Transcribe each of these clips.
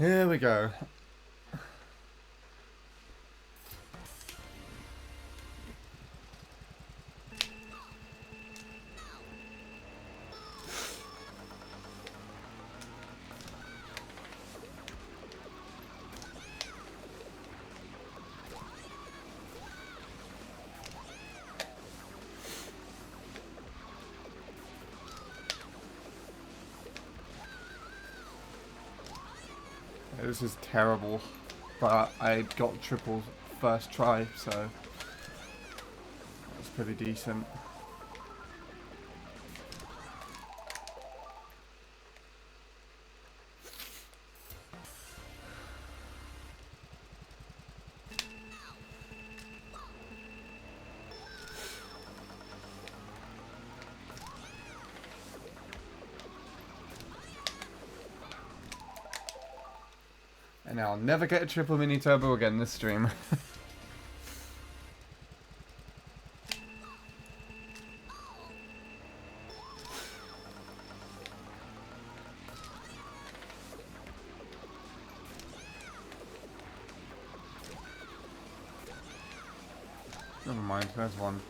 Here we go. This is terrible, but I got triple first try, so that's pretty decent. And I'll never get a triple mini turbo again this stream. Never mind, there's one.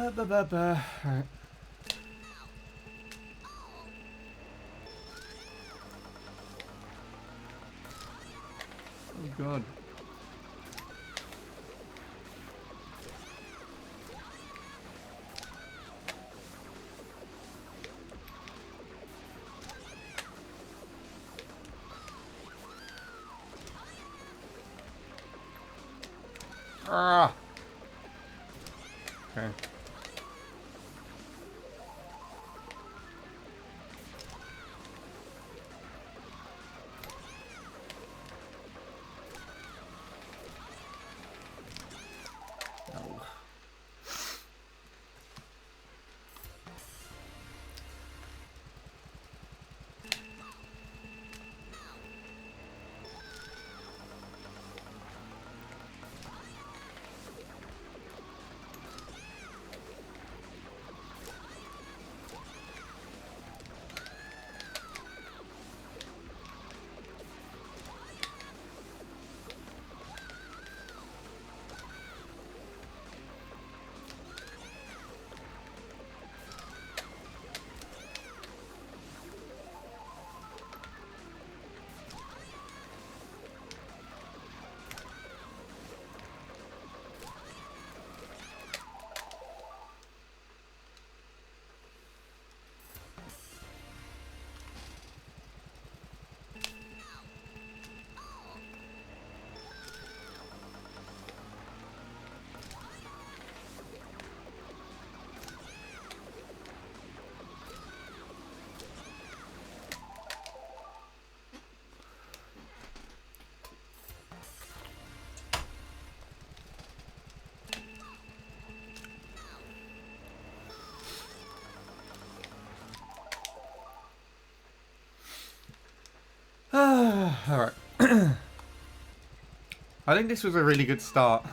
Alright. Oh god. Ah. Okay. No. Alright. I think this was a really good start.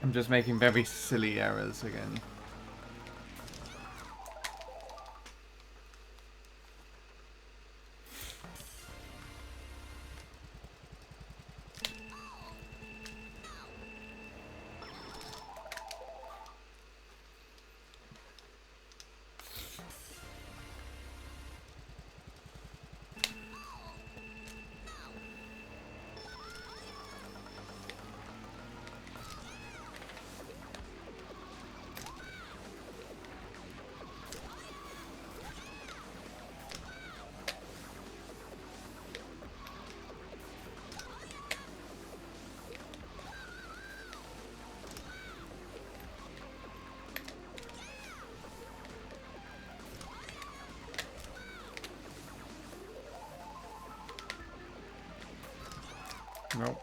I'm just making very silly errors again. Nope.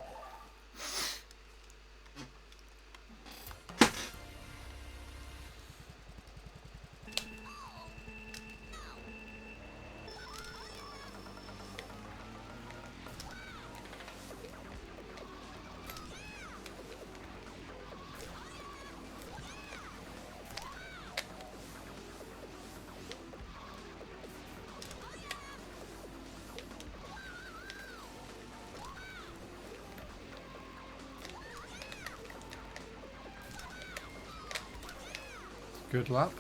Good luck.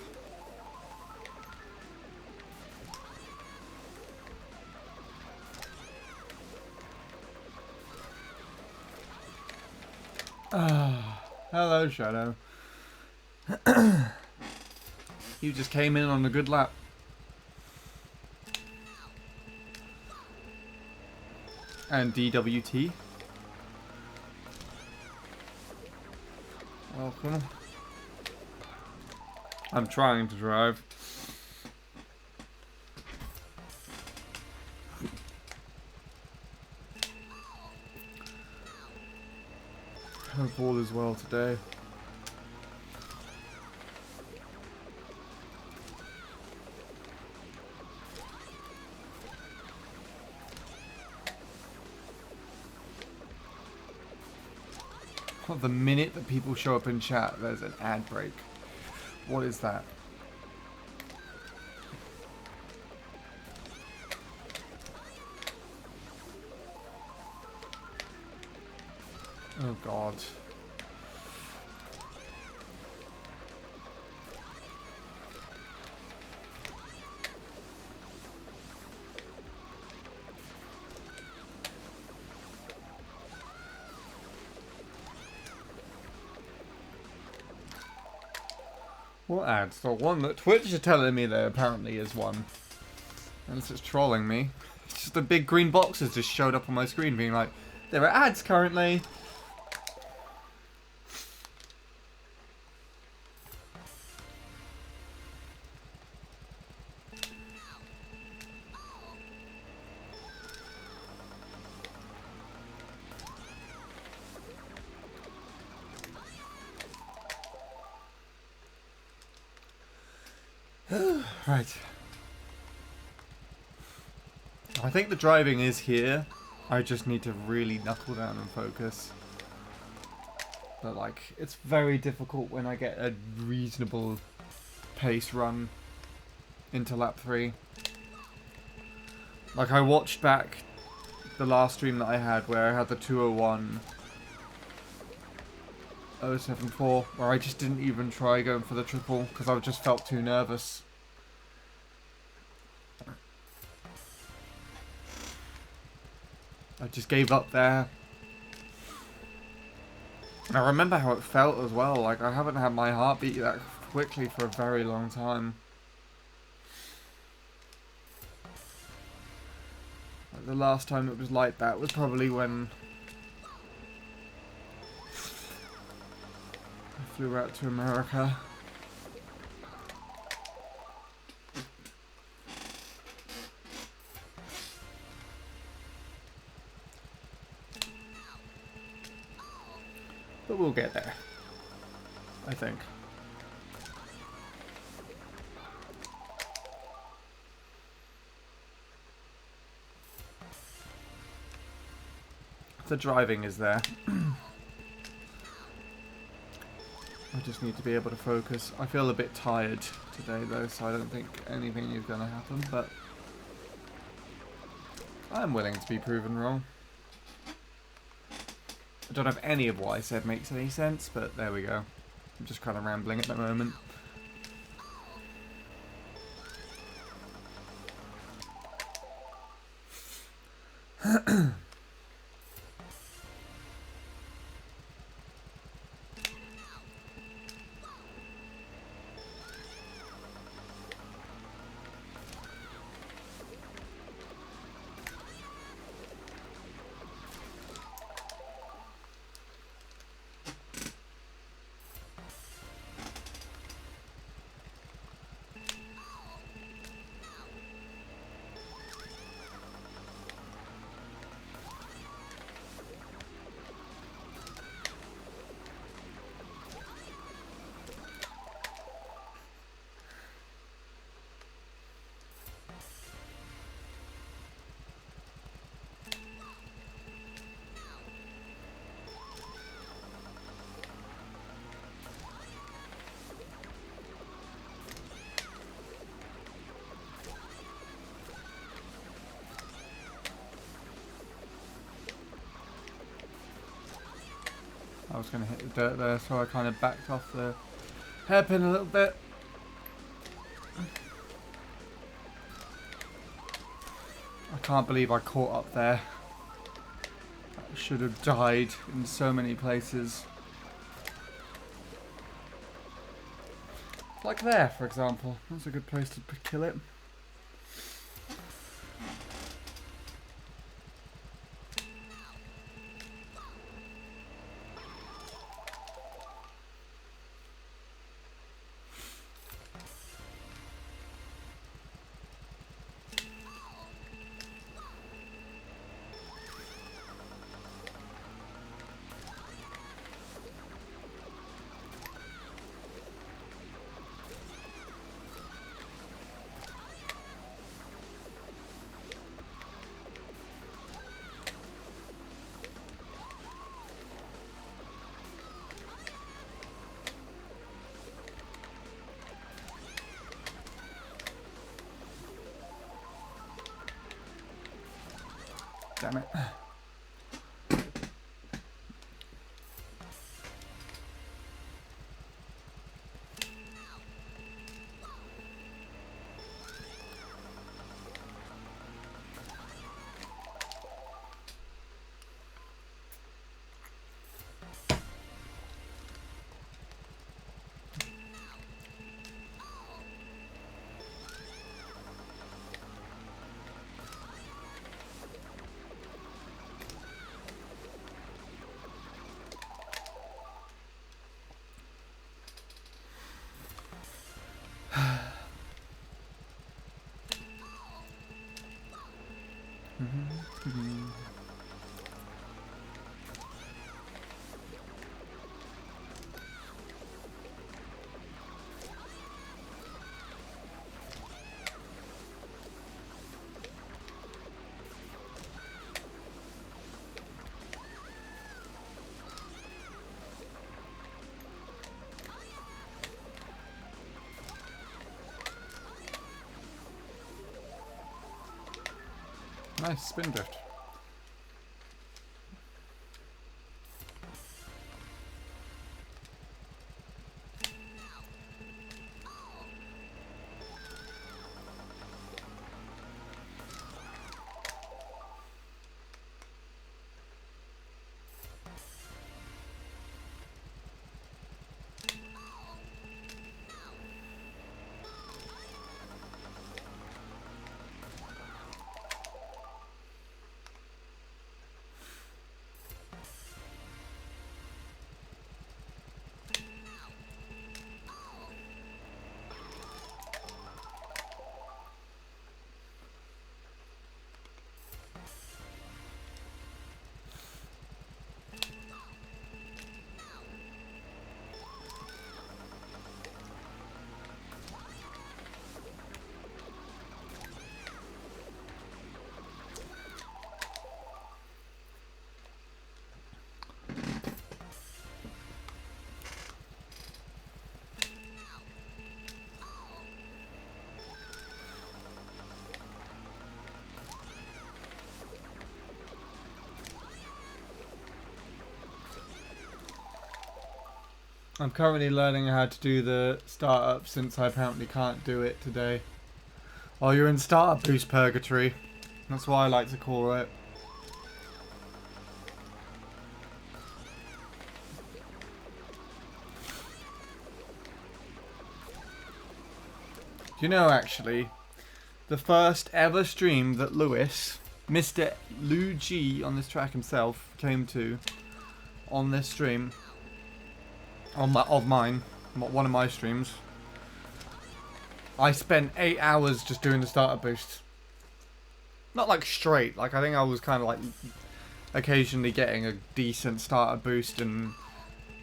Hello, Shadow. You just came in on a good lap. And DWT. Welcome. I'm trying to drive. Hope all is well today. The minute that people show up in chat, there's an ad break. What is that? Oh God. What ads? The one that Twitch are telling me there apparently is one. Unless it's trolling me. It's just the big green boxes just showed up on my screen being like, there are ads currently. Right. I think the driving is here. I just need to really knuckle down and focus. But like, it's very difficult when I get a reasonable pace run into lap 3. Like, I watched back the last stream that I had where I had the 201.074 where I just didn't even try going for the triple because I just felt too nervous. I just gave up there. And I remember how it felt as well. Like, I haven't had my heart beat that quickly for a very long time. Like, the last time it was like that was probably when I flew out to America. But we'll get there, I think. The driving is there. I just need to be able to focus. I feel a bit tired today though, so I don't think anything is going to happen, but I'm willing to be proven wrong. I don't know if any of what I said makes any sense, but there we go. I'm just kind of rambling at the moment. I was going to hit the dirt there, so I kind of backed off the hairpin a little bit. I can't believe I caught up there. I should have died in so many places. Like there, for example. That's a good place to kill it. Damn it. Nice spin drift. I'm currently learning how to do the startup since I apparently can't do it today. Oh, you're in startup boost purgatory. That's what I like to call it. You know, actually, the first ever stream that Lewis, Mr. Lou G on this track himself, came to on this stream, of mine, one of my streams, I spent 8 hours just doing the startup boost. Not like straight, like I think I was kind of like occasionally getting a decent startup boost and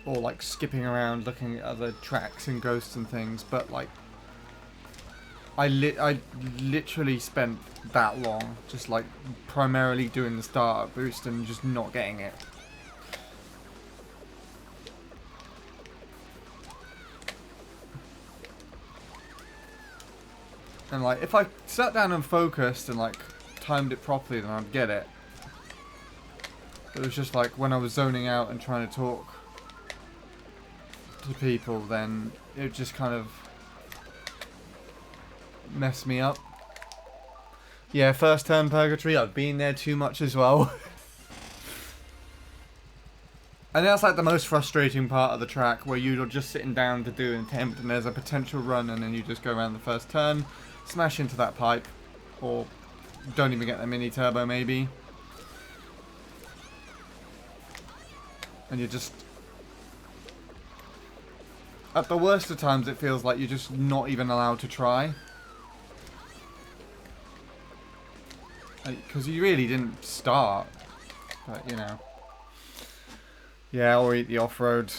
or like skipping around looking at other tracks and ghosts and things, but like I literally spent that long just like primarily doing the startup boost and just not getting it. And like if I sat down and focused and like timed it properly, then I'd get it. It was just like when I was zoning out and trying to talk to people, then it just kind of messed me up. Yeah, first turn purgatory, I've been there too much as well. And that's like the most frustrating part of the track, where you're just sitting down to do an attempt and there's a potential run and then you just go around the first turn, smash into that pipe, or don't even get the mini turbo maybe. And you're just... At the worst of times it feels like you're just not even allowed to try. Because you really didn't start. But, you know. Yeah, or eat the off-road.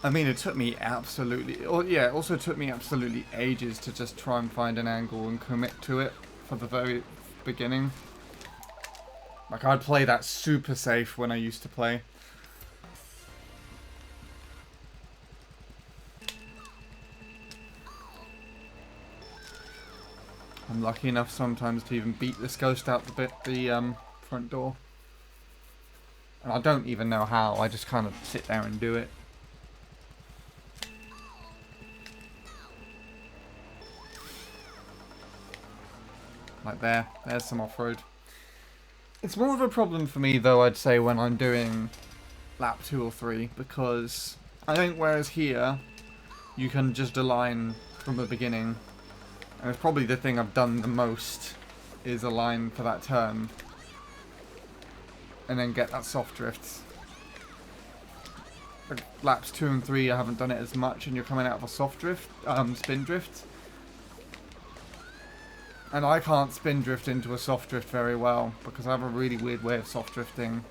I mean, it took me absolutely... yeah, it also took me absolutely ages to just try and find an angle and commit to it for the very beginning. Like, I'd play that super safe when I used to play. I'm lucky enough sometimes to even beat this ghost out the front door. And I don't even know how, I just kind of sit there and do it. Like there's some off-road. It's more of a problem for me though, I'd say, when I'm doing lap 2 or 3, because I think whereas here, you can just align from the beginning. And it's probably the thing I've done the most, is align for that turn. And then get that soft drift. Like laps 2 and 3 I haven't done it as much, and you're coming out of a soft drift, spin drift. And I can't spin drift into a soft drift very well, because I have a really weird way of soft drifting.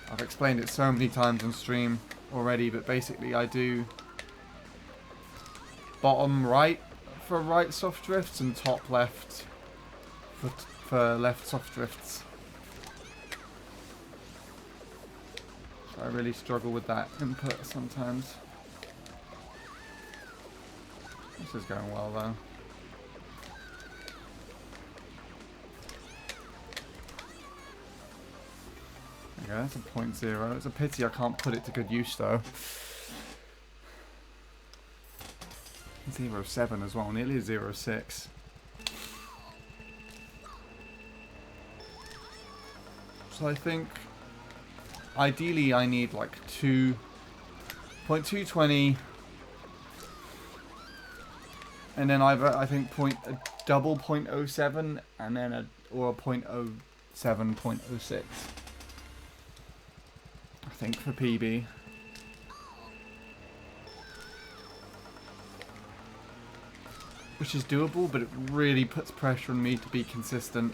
I've explained it so many times on stream already, but basically I do bottom right for right soft drifts and top left for left soft drifts. So I really struggle with that input sometimes. This is going well though. Okay, that's a 0.0. It's a pity I can't put it to good use though. 0.7 as well, nearly a 0.6. So I think ideally I need like 2.220 and then either I think a double 0.07 and then a 0.07, 0.06. I think for PB. Which is doable, but it really puts pressure on me to be consistent.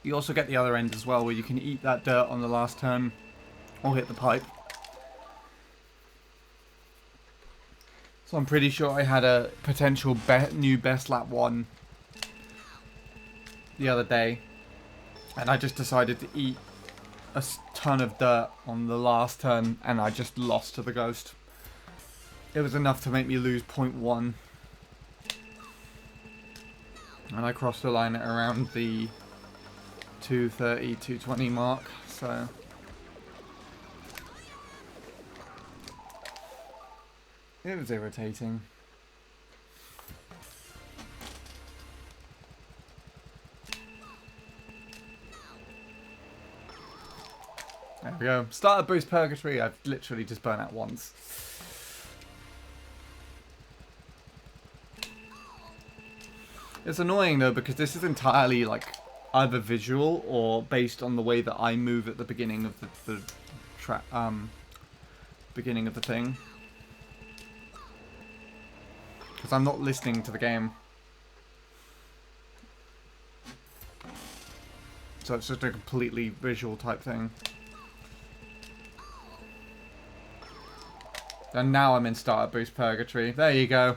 You also get the other end as well, where you can eat that dirt on the last turn, or hit the pipe. So I'm pretty sure I had a potential new best lap 1 the other day, and I just decided to eat a ton of dirt on the last turn, and I just lost to the ghost. It was enough to make me lose 0.1, and I crossed the line at around the 230, 220 mark, so it was irritating. There we go. Starter boost purgatory. I've literally just burnt out once. It's annoying though because this is entirely like either visual or based on the way that I move at the beginning of the beginning of the thing. Because I'm not listening to the game. So it's just a completely visual type thing. And now I'm in starter boost purgatory. There you go.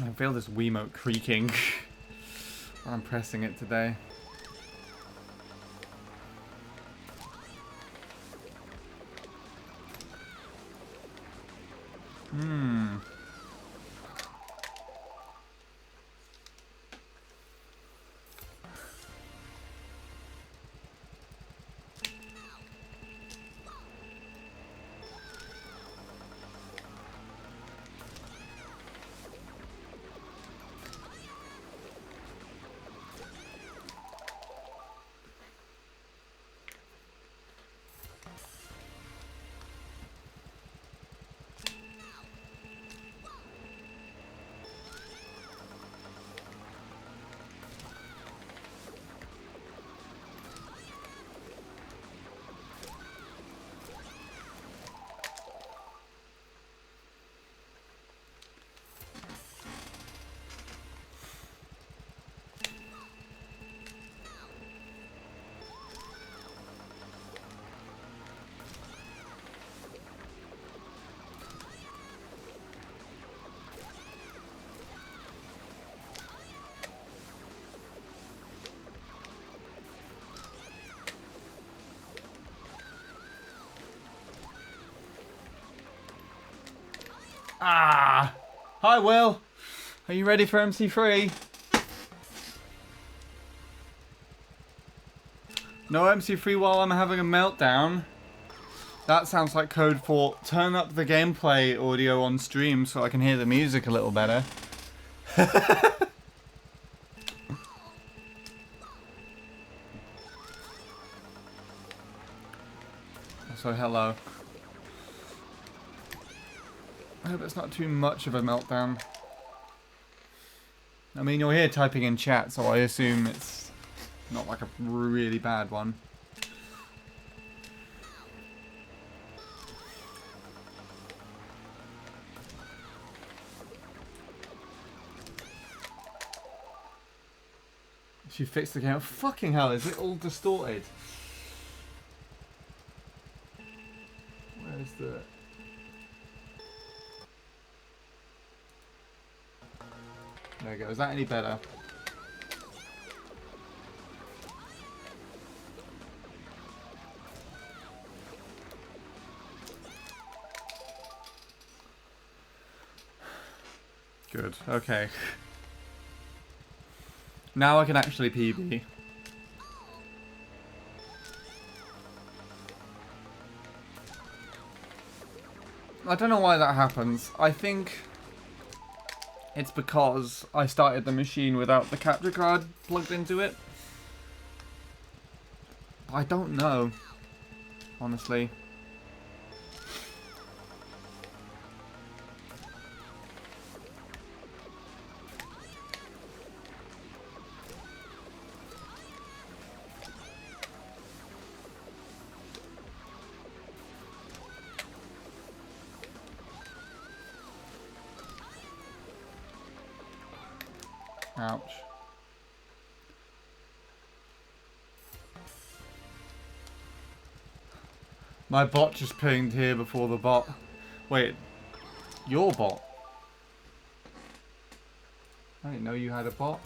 I feel this Wiimote creaking when I'm pressing it today. Ah! Hi, Will. Are you ready for MC3? No MC3 while I'm having a meltdown. That sounds like code for turn up the gameplay audio on stream so I can hear the music a little better. So hello. I hope it's not too much of a meltdown. I mean, you're here typing in chat, so I assume it's not like a really bad one. She fixed the game. Fucking hell, is it all distorted? Where's the... There you go. Is that any better? Good. Okay. Now I can actually PB. I don't know why that happens. I think it's because I started the machine without the capture card plugged into it. I don't know, honestly. Ouch. My bot just pinged here before the bot. Wait, your bot? I didn't know you had a bot.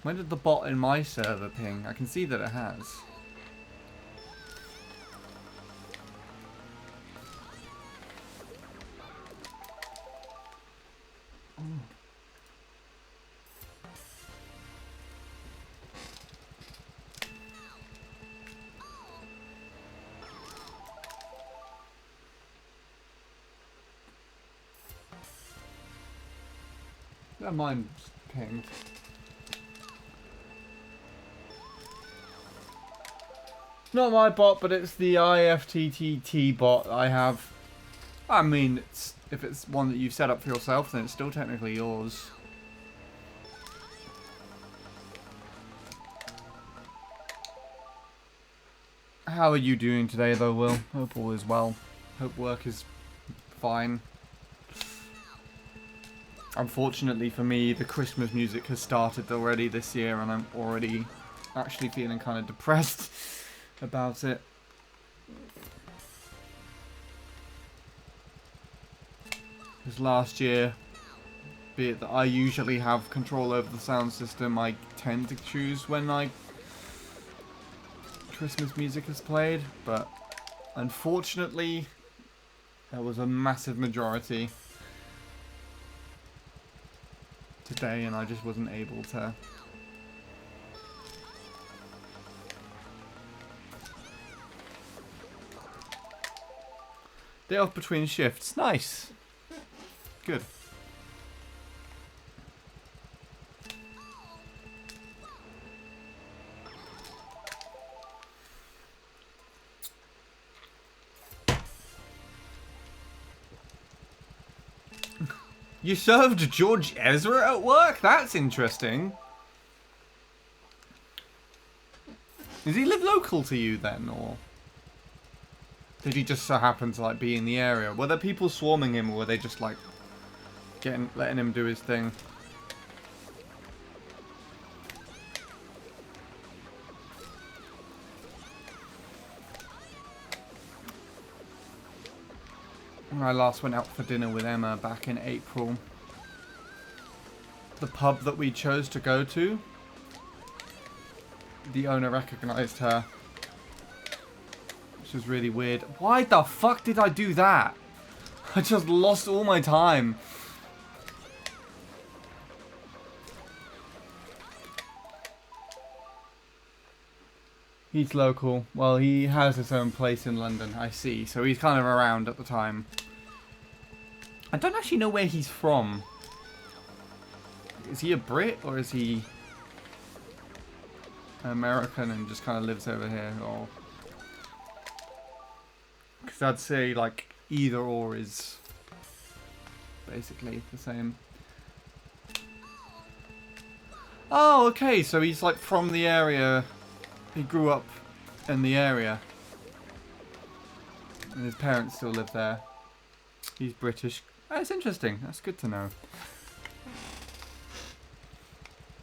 When did the bot in my server ping? I can see that it has. Yeah, mine's pinged. Not my bot, but it's the IFTTT bot I have. I mean, if it's one that you've set up for yourself, then it's still technically yours. How are you doing today, though, Will? Hope all is well. Hope work is fine. Unfortunately for me, the Christmas music has started already this year, and I'm already actually feeling kind of depressed about it. Because last year, be it that I usually have control over the sound system, I tend to choose when Christmas music is played, but unfortunately, there was a massive majority today, and I just wasn't able to. Day off between shifts. Nice. Good. You served George Ezra at work? That's interesting. Does he live local to you then, or did he just so happen to like be in the area? Were there people swarming him, or were they just like letting him do his thing? When I last went out for dinner with Emma back in April, the pub that we chose to go to, the owner recognized her, which was really weird. Why the fuck did I do that? I just lost all my time. He's local. Well, he has his own place in London, I see. So he's kind of around at the time. I don't actually know where he's from. Is he a Brit or is he American and just kind of lives over here? Or because I'd say like either or is basically the same. Oh, okay. So he's like from the area. He grew up in the area. And his parents still live there. He's British. Oh, that's interesting. That's good to know.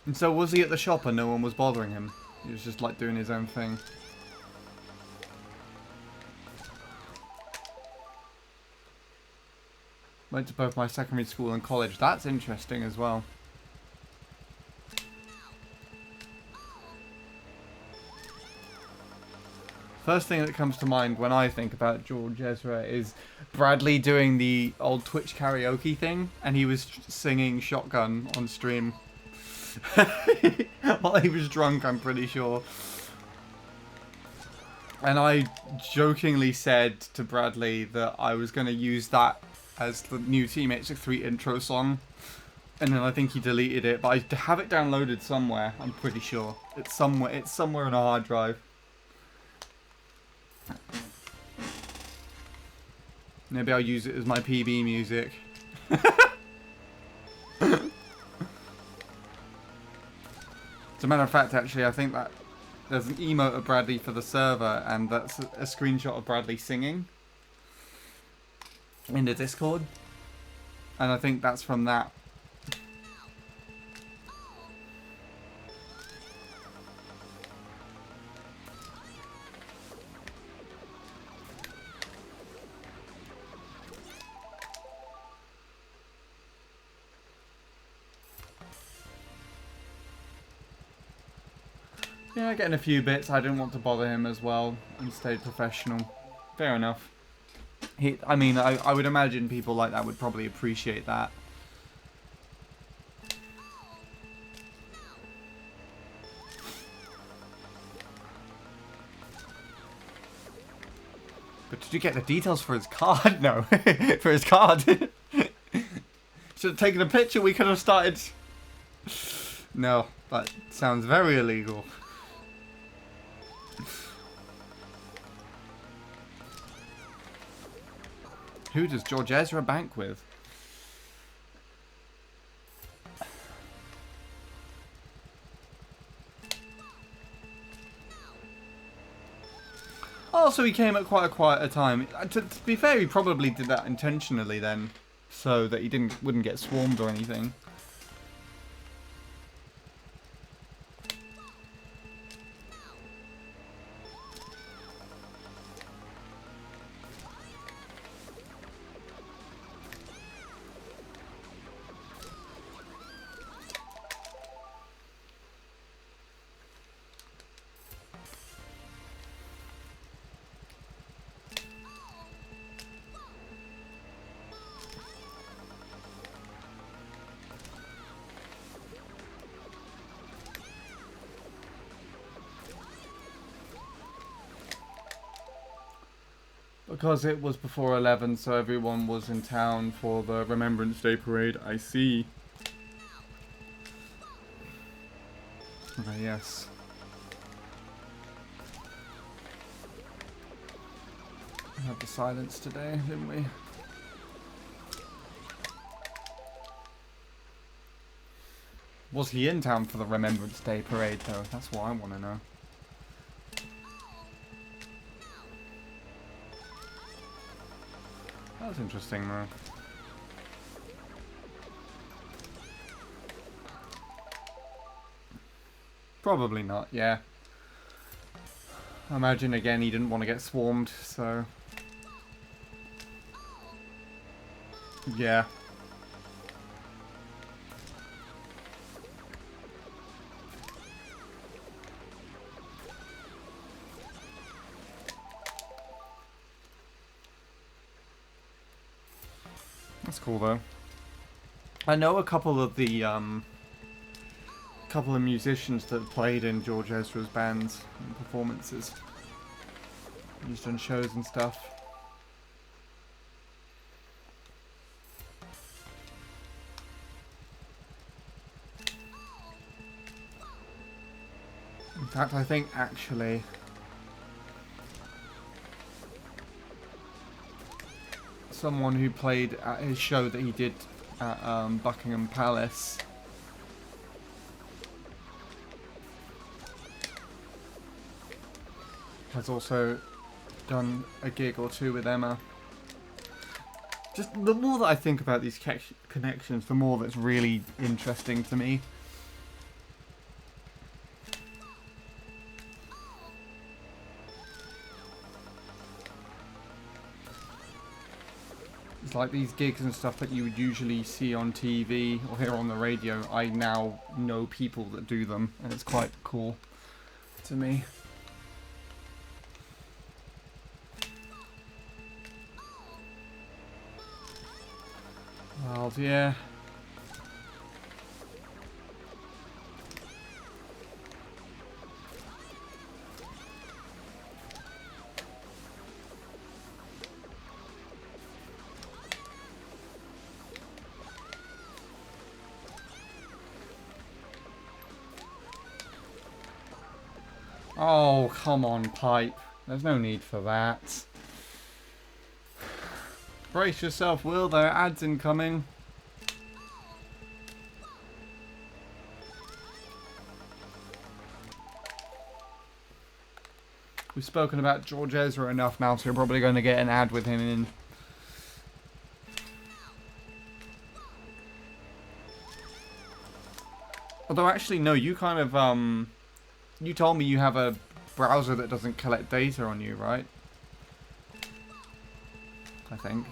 And so was he at the shop and no one was bothering him? He was just like doing his own thing. Went to both my secondary school and college. That's interesting as well. First thing that comes to mind when I think about George Ezra is Bradley doing the old Twitch karaoke thing, and he was singing Shotgun on stream. While he was drunk, I'm pretty sure. And I jokingly said to Bradley that I was going to use that as the new Team MC3 intro song. And then I think he deleted it, but I have it downloaded somewhere, I'm pretty sure. It's somewhere on a hard drive. Maybe I'll use it as my PB music. As a matter of fact, actually, I think that there's an emote of Bradley for the server, and that's a screenshot of Bradley singing in the Discord. And I think that's from that. Yeah, getting a few bits. I didn't want to bother him as well and stayed professional. Fair enough. I mean, I would imagine people like that would probably appreciate that. But did you get the details for his card? No. For his card. Should have taken a picture. We could have started... No, that sounds very illegal. Who does George Ezra bank with? Oh, so he came at quite a quieter time. To be fair, he probably did that intentionally then, so that he wouldn't get swarmed or anything. Because it was before 11, so everyone was in town for the Remembrance Day parade. I see. Okay, yes. We had the silence today, didn't we? Was he in town for the Remembrance Day parade, though? That's what I want to know. That's interesting, though. Probably not, yeah. I imagine, again, he didn't want to get swarmed, so... Yeah. That's cool though. I know a couple of the couple of musicians that played in George Ezra's bands and performances. He's done shows and stuff. In fact, I think actually someone who played at his show that he did at Buckingham Palace has also done a gig or two with Emma. Just the more that I think about these connections, the more that's really interesting to me. It's like these gigs and stuff that you would usually see on TV or hear on the radio. I now know people that do them, and it's quite cool to me. Well, yeah. Oh, come on, pipe. There's no need for that. Brace yourself, Will. There are ads incoming. We've spoken about George Ezra enough now, so we're probably going to get an ad with him in. Although, actually, no, you kind of, you told me you have a browser that doesn't collect data on you, right? I think.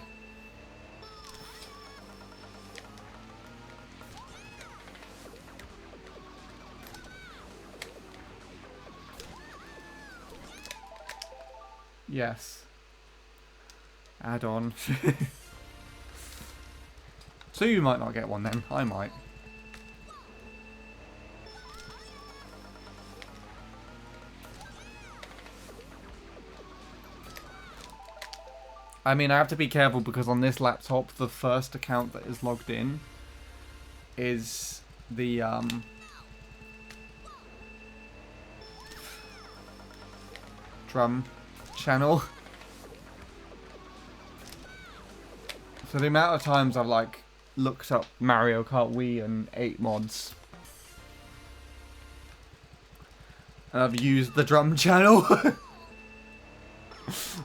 Yes. Add on. So you might not get one then. I might. I mean, I have to be careful because on this laptop, the first account that is logged in is the drum channel. So the amount of times I've like looked up Mario Kart Wii and 8 mods, and I've used the drum channel,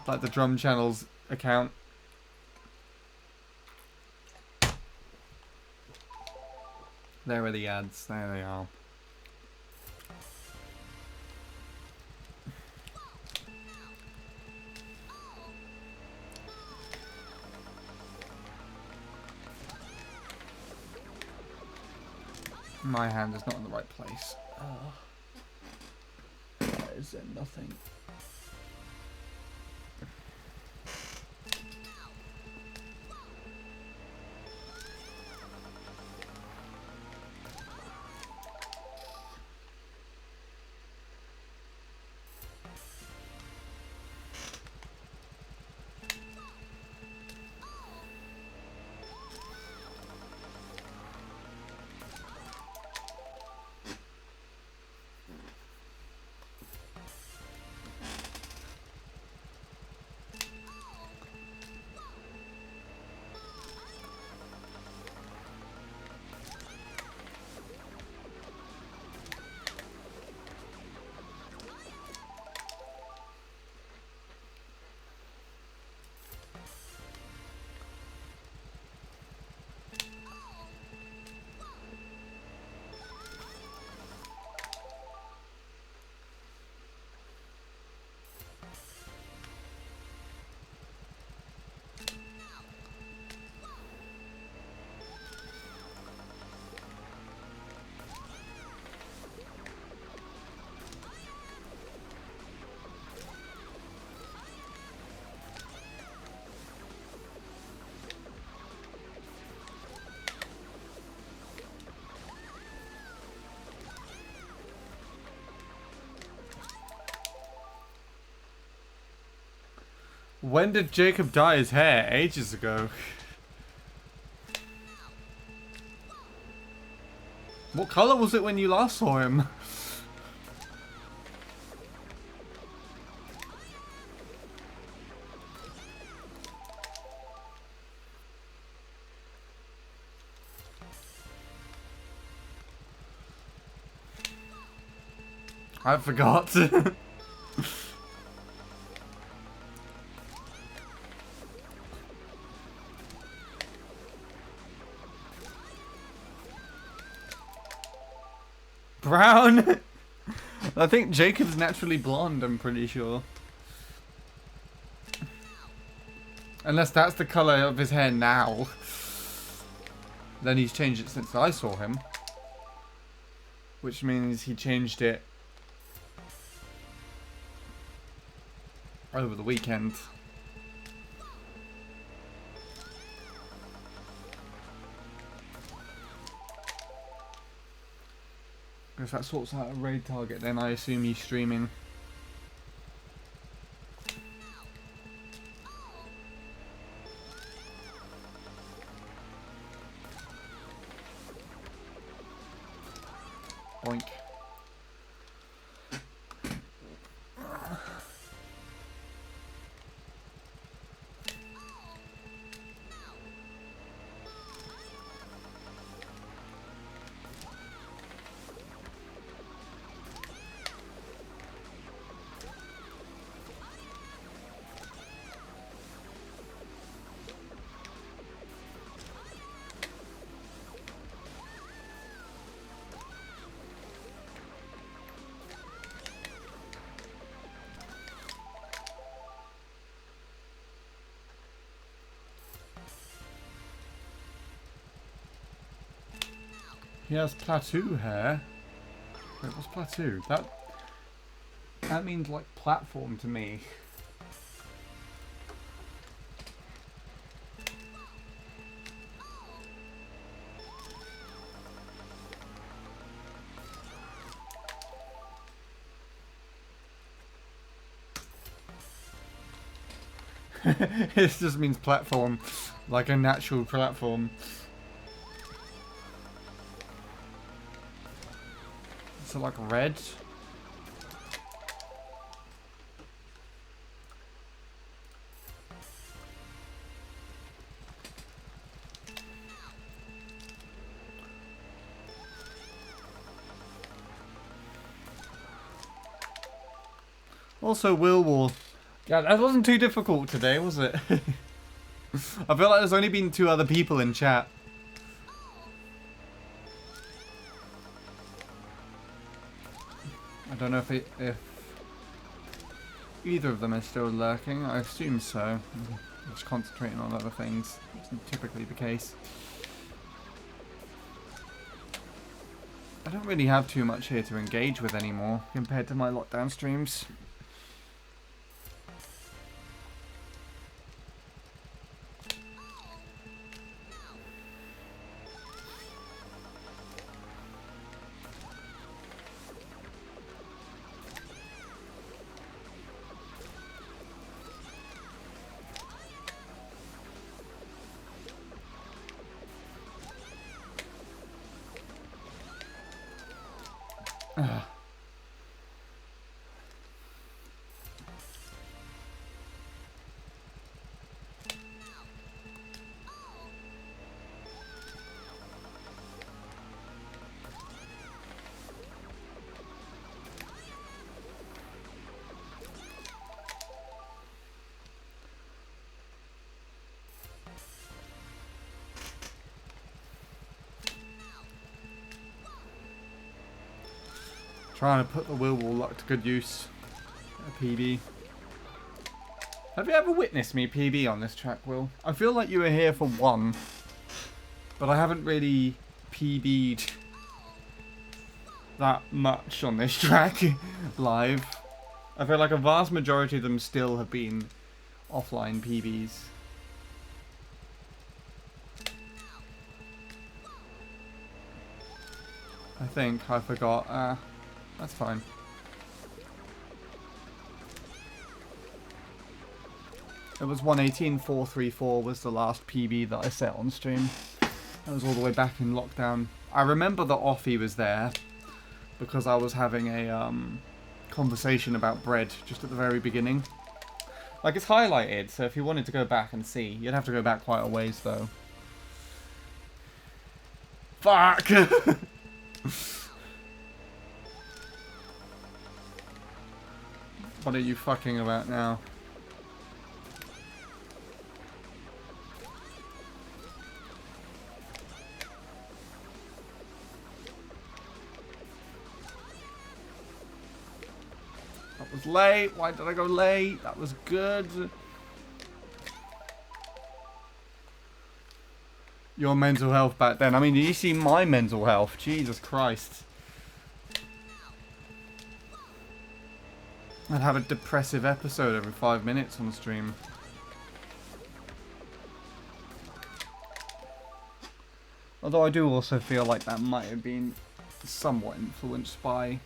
like the drum channel's account. There are the ads. There they are. My hand is not in the right place. Why is there nothing? When did Jacob dye his hair? Ages ago. What colour was it when you last saw him? I forgot. Brown? I think Jacob's naturally blonde, I'm pretty sure. Unless that's the colour of his hair now. Then he's changed it since I saw him. Which means he changed it over the weekend. If that sorts out a raid target, then I assume he's streaming. Boink. He has plateau hair. Wait, what's plateau? That means like platform to me. It just means platform, like a natural platform. So like red. Also will. Yeah, that wasn't too difficult today, was it? I feel like there's only been 2 other people in chat. I don't know if either of them is still lurking. I assume so. Just concentrating on other things. It's typically the case. I don't really have too much here to engage with anymore compared to my lockdown streams. Trying to put the Will luck to good use. A PB. Have you ever witnessed me PB on this track, Will? I feel like you were here for one, but I haven't really PB'd that much on this track live. I feel like a vast majority of them still have been offline PBs. I think I forgot. That's fine. It was 118.434 was the last PB that I set on stream. That was all the way back in lockdown. I remember that Offie was there because I was having a conversation about bread just at the very beginning. Like, it's highlighted, so if you wanted to go back and see, you'd have to go back quite a ways though. Fuck! What are you fucking about now? That was late. Why did I go late? That was good. Your mental health back then. I mean, you see my mental health. Jesus Christ. I'd have a depressive episode every 5 minutes on the stream. Although I do also feel like that might have been somewhat influenced by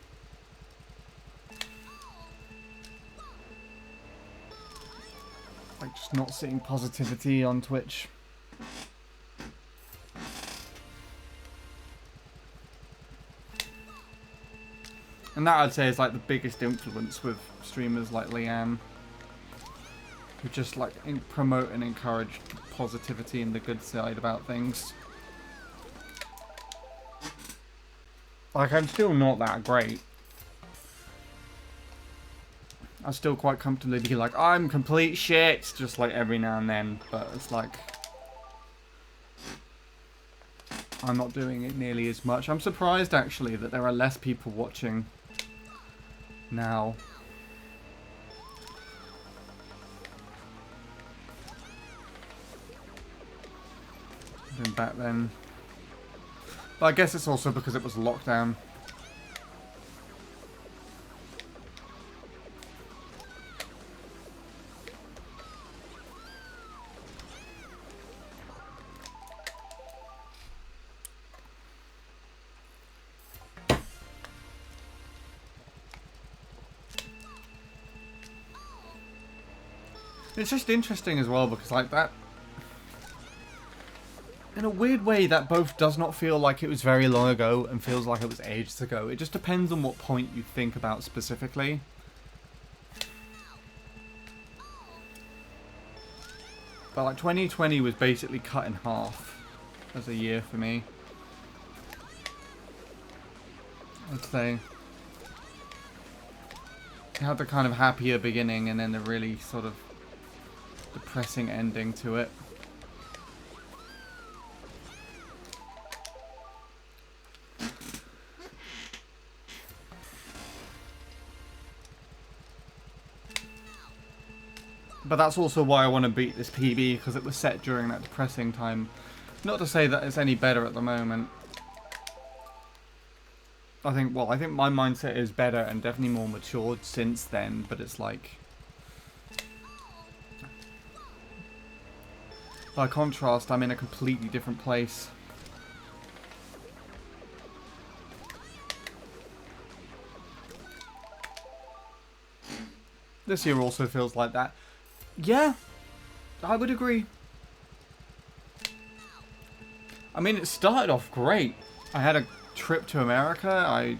like just not seeing positivity on Twitch. And that I'd say is like the biggest influence with streamers like Leanne, who just like promote and encourage positivity and the good side about things. Like, I'm still not that great. I still quite comfortably be like, I'm complete shit, just like every now and then, but it's like I'm not doing it nearly as much. I'm surprised actually that there are less people watching now. Than back then. But I guess it's also because it was lockdown. It's just interesting as well because like that, in a weird way, that both does not feel like it was very long ago and feels like it was ages ago. It just depends on what point you think about specifically. But like 2020 was basically cut in half as a year for me, I'd say. It had the kind of happier beginning and then the really sort of depressing ending to it. But that's also why I want to beat this PB, because it was set during that depressing time. Not to say that it's any better at the moment. I think my mindset is better and definitely more matured since then, but it's like, by contrast, I'm in a completely different place. This year also feels like that. Yeah, I would agree. I mean, it started off great. I had a trip to America.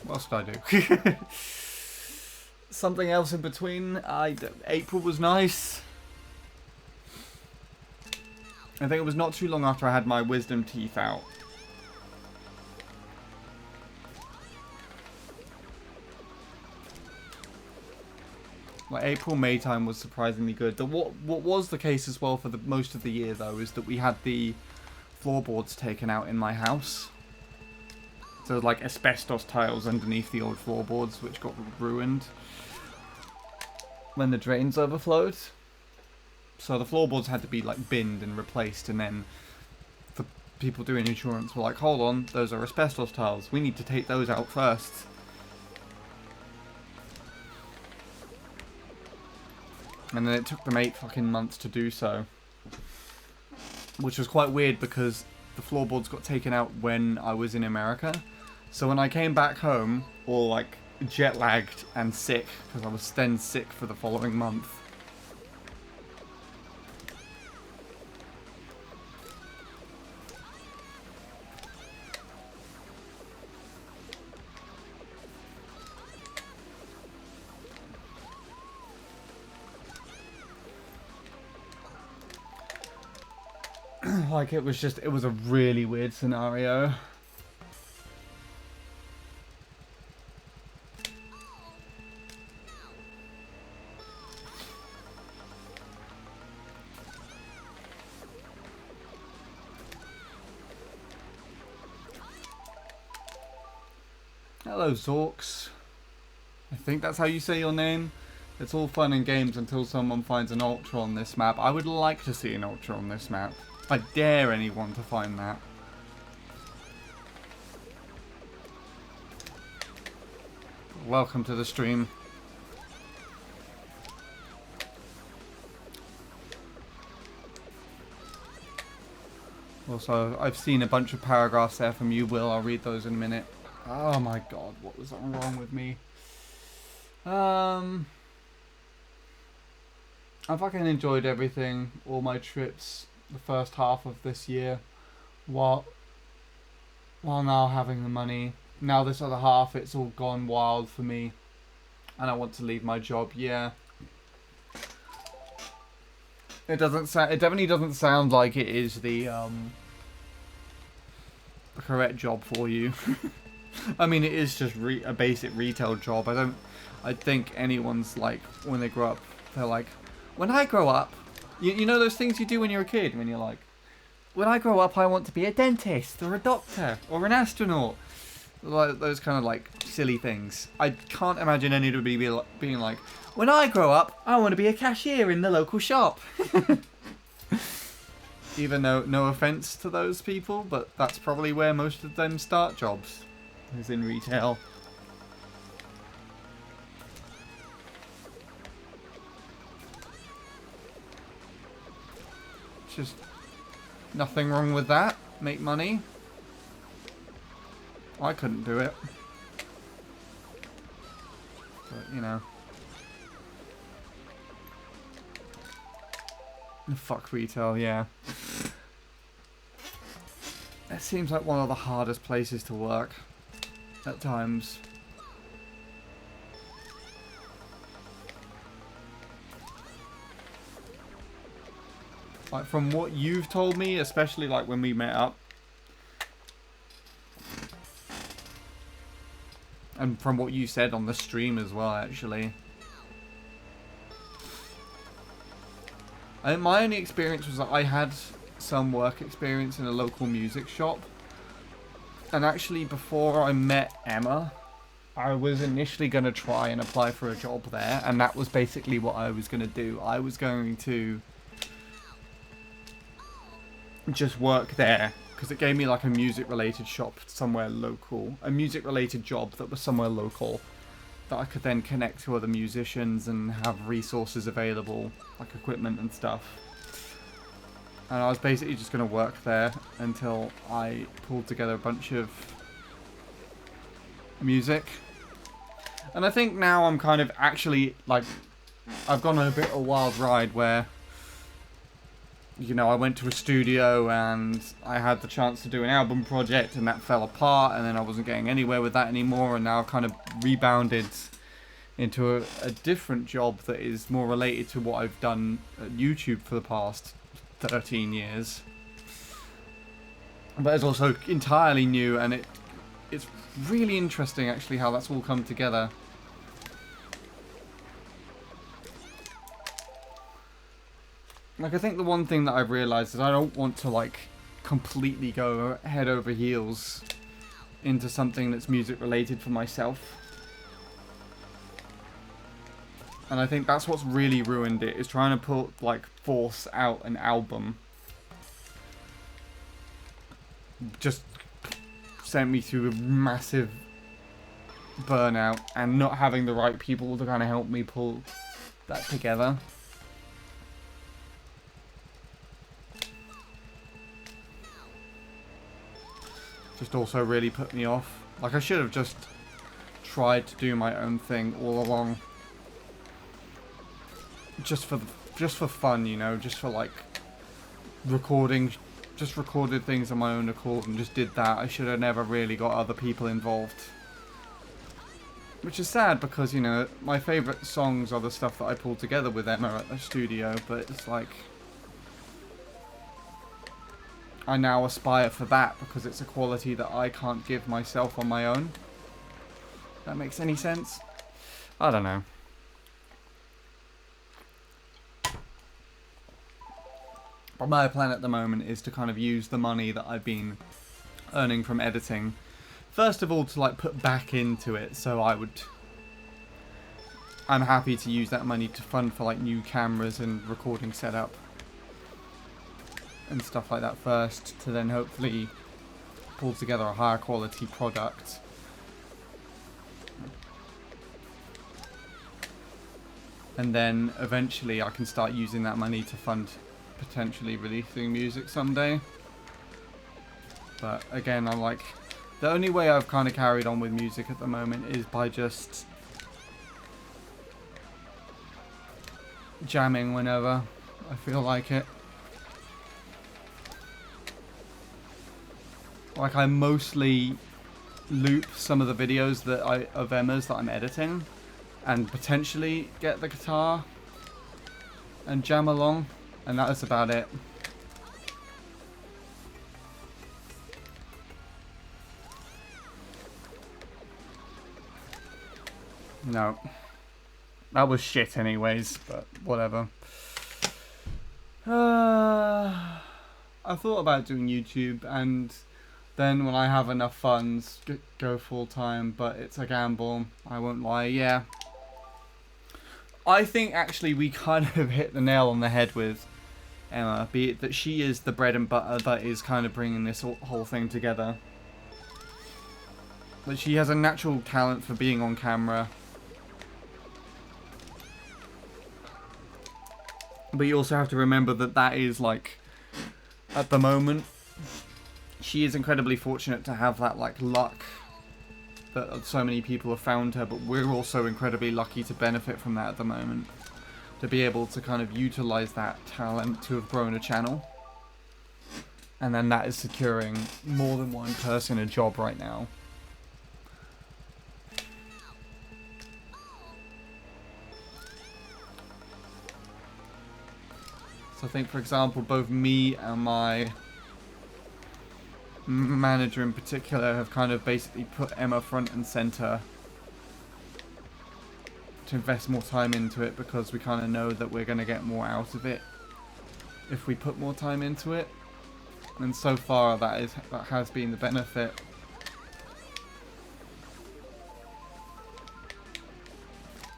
What else did I do? Something else in between. April was nice. I think it was not too long after I had my wisdom teeth out. Like April, May time was surprisingly good. What was the case as well for the most of the year though is that we had the floorboards taken out in my house. So like asbestos tiles underneath the old floorboards, which got ruined when the drains overflowed. So the floorboards had to be like binned and replaced, and then the people doing insurance were like, hold on, those are asbestos tiles. We need to take those out first. And then it took them 8 fucking months to do so. Which was quite weird because the floorboards got taken out when I was in America. So when I came back home, or like jet lagged and sick because I was then sick for the following month. Like, it was a really weird scenario. Hello, Zorks. I think that's how you say your name. It's all fun and games until someone finds an ultra on this map. I would like to see an ultra on this map. I dare anyone to find that. Welcome to the stream. Also, I've seen a bunch of paragraphs there from you, Will. I'll read those in a minute. Oh my god, what was wrong with me? I fucking enjoyed everything, all my trips, the first half of this year, while now having the money. Now this other half, it's all gone wild for me, and I want to leave my job. Yeah, it definitely doesn't sound like it is the correct job for you. I mean, it is just a basic retail job. I think anyone's like, when they grow up, they're like, when I grow up, you know those things you do when you're a kid, when you're like, when I grow up I want to be a dentist or a doctor or an astronaut. Like, those kind of like silly things. I can't imagine anybody being like, when I grow up I want to be a cashier in the local shop. Even though, no offense to those people, but that's probably where most of them start jobs, is in retail. Just nothing wrong with that. Make money. I couldn't do it. But, you know. Fuck retail, yeah. It seems like one of the hardest places to work at times. Like, from what you've told me, especially like when we met up, and from what you said on the stream as well, actually. I think my only experience was that I had some work experience in a local music shop. And actually, before I met Emma, I was initially going to try and apply for a job there. And that was basically what I was going to do. I was going to just work there, because it gave me like a music related shop somewhere local, a music related job that was somewhere local that I could then connect to other musicians and have resources available, like equipment and stuff. And I was basically just going to work there until I pulled together a bunch of music. And I think now I'm kind of actually, like, I've gone on a bit of a wild ride where, you know, I went to a studio and I had the chance to do an album project and that fell apart, and then I wasn't getting anywhere with that anymore, and now I've kind of rebounded into a different job that is more related to what I've done at YouTube for the past 13 years. But it's also entirely new, and it's really interesting actually how that's all come together. Like, I think the one thing that I've realised is I don't want to, like, completely go head over heels into something that's music related for myself. And I think that's what's really ruined it, is trying to force out an album. Just sent me through a massive burnout, and not having the right people to kind of help me pull that together. Just also really put me off. Like, I should have just tried to do my own thing all along. Just for fun, you know, just for like recording, just recorded things on my own accord and just did that. I should have never really got other people involved. Which is sad because, you know, my favourite songs are the stuff that I pulled together with Emma at the studio, but it's like I now aspire for that because it's a quality that I can't give myself on my own. That makes any sense? I don't know. But my plan at the moment is to kind of use the money that I've been earning from editing, first of all, to like put back into it. So I'm happy to use that money to fund for like new cameras and recording setup and stuff like that first, to then hopefully pull together a higher quality product. And then eventually I can start using that money to fund potentially releasing music someday. But again, I'm like, the only way I've kind of carried on with music at the moment is by just jamming whenever I feel like it. Like, I mostly loop some of the videos of Emma's that I'm editing and potentially get the guitar and jam along, and that is about it. No. That was shit anyways, but whatever. I thought about doing YouTube, and then when I have enough funds, go full time, but it's a gamble, I won't lie. Yeah. I think actually we kind of hit the nail on the head with Emma, be it that she is the bread and butter that is kind of bringing this whole thing together. But she has a natural talent for being on camera. But you also have to remember that that is like, at the moment, she is incredibly fortunate to have that like luck that so many people have found her, but we're also incredibly lucky to benefit from that at the moment. To be able to kind of utilize that talent to have grown a channel. And then that is securing more than one person a job right now. So I think, for example, both me and my manager in particular have kind of basically put Emma front and center to invest more time into it, because we kind of know that we're going to get more out of it if we put more time into it. And so far that has been the benefit.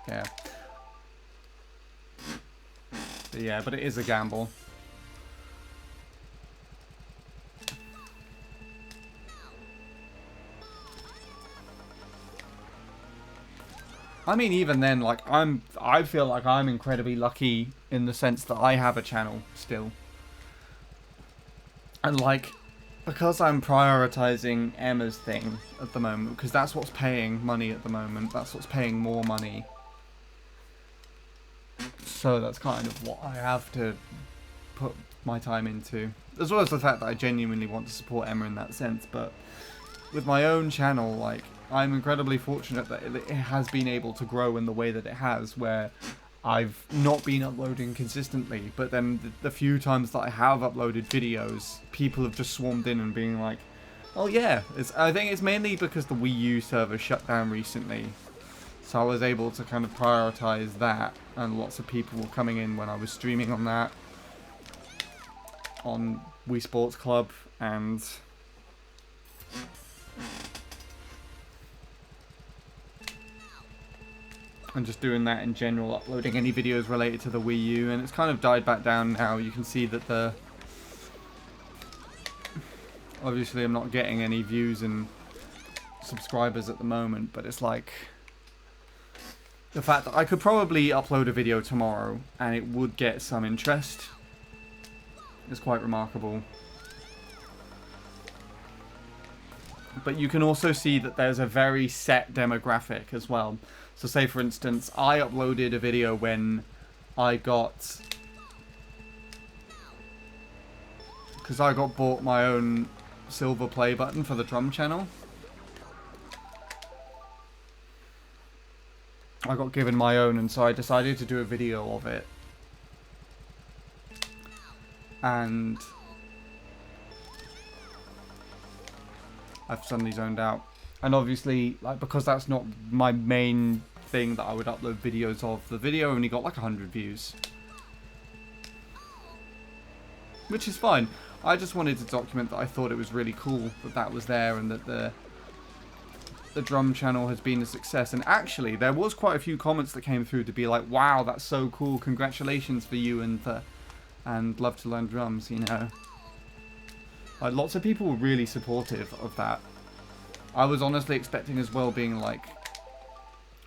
Yeah. But yeah, but it is a gamble. I mean, even then, like, I feel like I'm incredibly lucky in the sense that I have a channel still. And like, because I'm prioritizing Emma's thing at the moment, because that's what's paying money at the moment, that's what's paying more money. So that's kind of what I have to put my time into. As well as the fact that I genuinely want to support Emma in that sense, but with my own channel, like, I'm incredibly fortunate that it has been able to grow in the way that it has, where I've not been uploading consistently, but then the few times that I have uploaded videos, people have just swarmed in and being like, oh yeah, I think it's mainly because the Wii U server shut down recently. So I was able to kind of prioritize that, and lots of people were coming in when I was streaming on that, on Wii Sports Club, and just doing that in general, uploading any videos related to the Wii U, and it's kind of died back down now. You can see that obviously I'm not getting any views and subscribers at the moment, but it's like the fact that I could probably upload a video tomorrow and it would get some interest is quite remarkable. But you can also see that there's a very set demographic as well. So say, for instance, I uploaded a video when I got... because I got bought my own silver play button for the drum channel. I got given my own, and so I decided to do a video of it. And I've suddenly zoned out. And obviously, like, because that's not my main thing that I would upload videos of, the video only got like 100 views. Which is fine. I just wanted to document that I thought it was really cool that that was there, and that the drum channel has been a success. And actually, there was quite a few comments that came through to be like, wow, that's so cool, congratulations for you, and love to learn drums, you know. Like, lots of people were really supportive of that. I was honestly expecting as well, being like,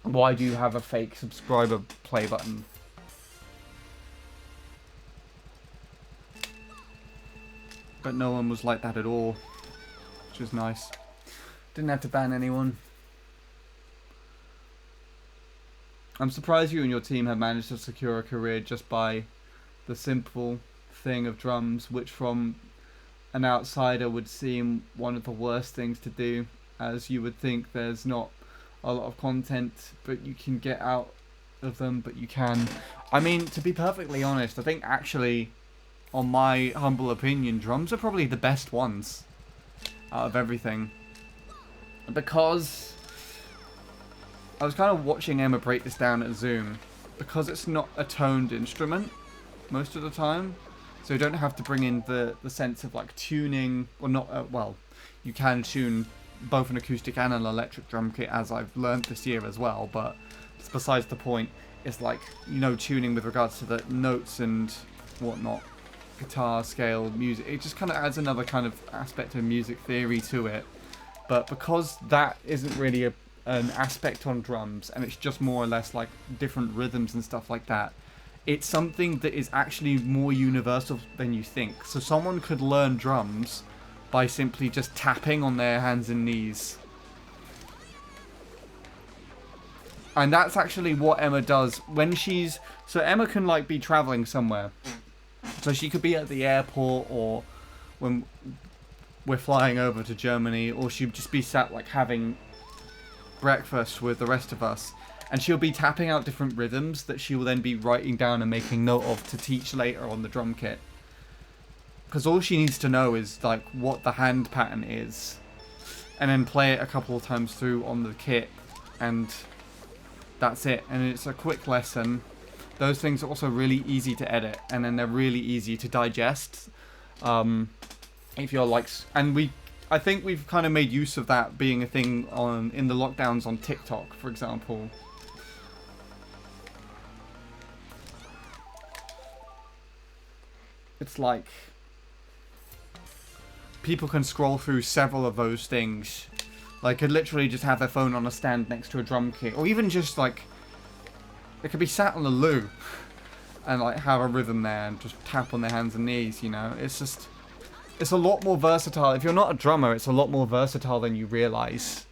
why do you have a fake subscriber play button? But no one was like that at all, which was nice. Didn't have to ban anyone. I'm surprised you and your team have managed to secure a career just by the simple thing of drums, which from an outsider would seem one of the worst things to do, as you would think there's not a lot of content but you can get out of them, but you can. I mean, to be perfectly honest, I think actually, on my humble opinion, drums are probably the best ones out of everything. Because I was kind of watching Emma break this down at Zoom, because it's not a toned instrument most of the time, so you don't have to bring in the sense of like tuning, or not, well, you can tune both an acoustic and an electric drum kit, as I've learned this year as well, but it's besides the point. It's like, you know, tuning with regards to the notes and whatnot, guitar, scale, music. It just kind of adds another kind of aspect of music theory to it. But because that isn't really an aspect on drums, and it's just more or less like different rhythms and stuff like that, it's something that is actually more universal than you think. So someone could learn drums by simply just tapping on their hands and knees. And that's actually what Emma does when she's... So Emma can like be traveling somewhere. So she could be at the airport, or when we're flying over to Germany, or she'd just be sat like having breakfast with the rest of us, and she'll be tapping out different rhythms that she will then be writing down and making note of to teach later on the drum kit. Because all she needs to know is like what the hand pattern is, and then play it a couple of times through on the kit, and that's it. And it's a quick lesson. Those things are also really easy to edit, and then they're really easy to digest. If you're like, and I think we've kind of made use of that being a thing in the lockdowns on TikTok, for example. It's like people can scroll through several of those things. Like, could literally just have their phone on a stand next to a drum kit, or even just like, they could be sat on the loo and like have a rhythm there and just tap on their hands and knees, you know. It's just, it's a lot more versatile. If you're not a drummer, it's a lot more versatile than you realize.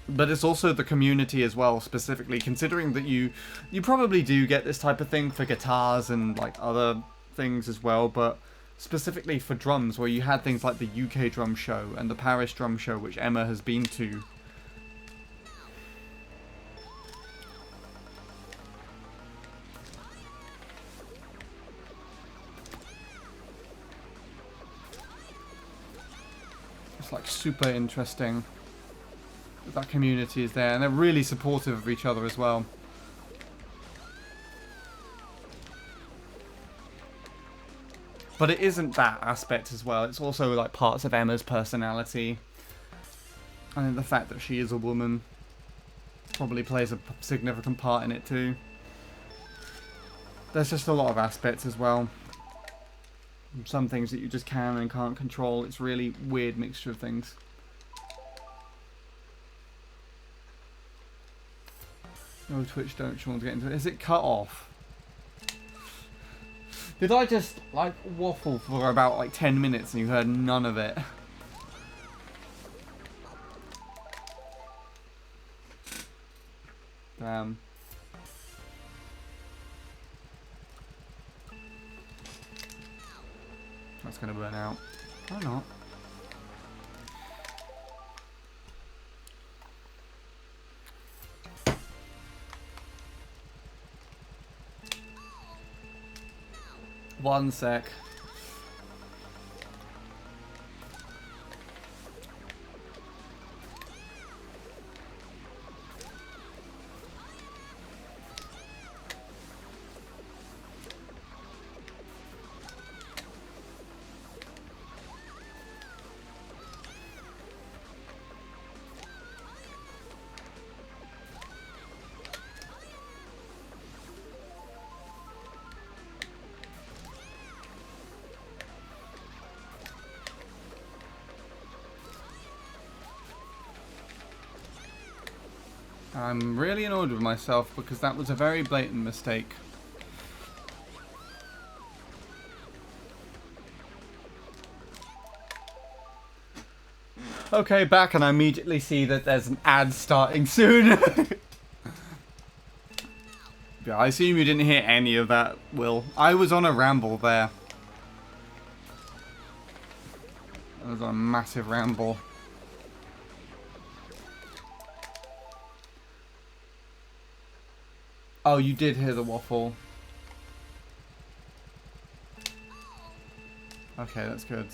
But it's also the community as well, specifically considering that you probably do get this type of thing for guitars and like other things as well, but specifically for drums, where you had things like the UK drum show and the Paris drum show, which Emma has been to. It's like super interesting that community is there, and they're really supportive of each other as well. But it isn't that aspect as well. It's also like parts of Emma's personality, and the fact that she is a woman probably plays a significant part in it too. There's just a lot of aspects as well. Some things that you just can and can't control. It's really weird mixture of things. No, Twitch don't want to get into it. Is it cut off? Did I just like waffle for about like 10 minutes and you heard none of it? Damn. That's gonna burn out. Why not? One sec. I'm really annoyed with myself because that was a very blatant mistake. Okay, back, and I immediately see that there's an ad starting soon. Yeah, I assume you didn't hear any of that, Will. I was on a ramble there. I was on a massive ramble. Oh, you did hear the waffle. Okay, that's good.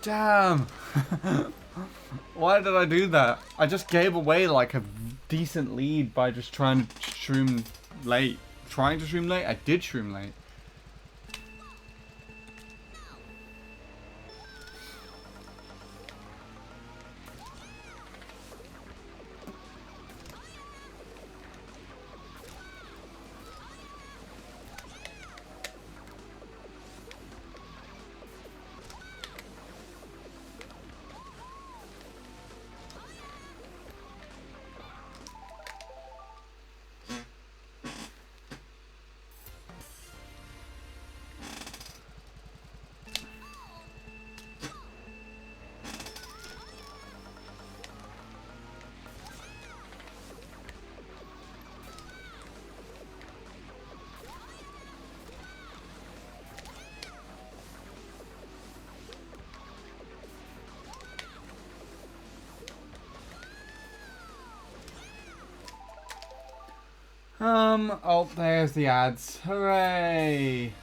Damn! Why did I do that? I just gave away like a decent lead by just trying to stream late. Trying to stream late? I did stream late. Oh, there's the ads. Hooray!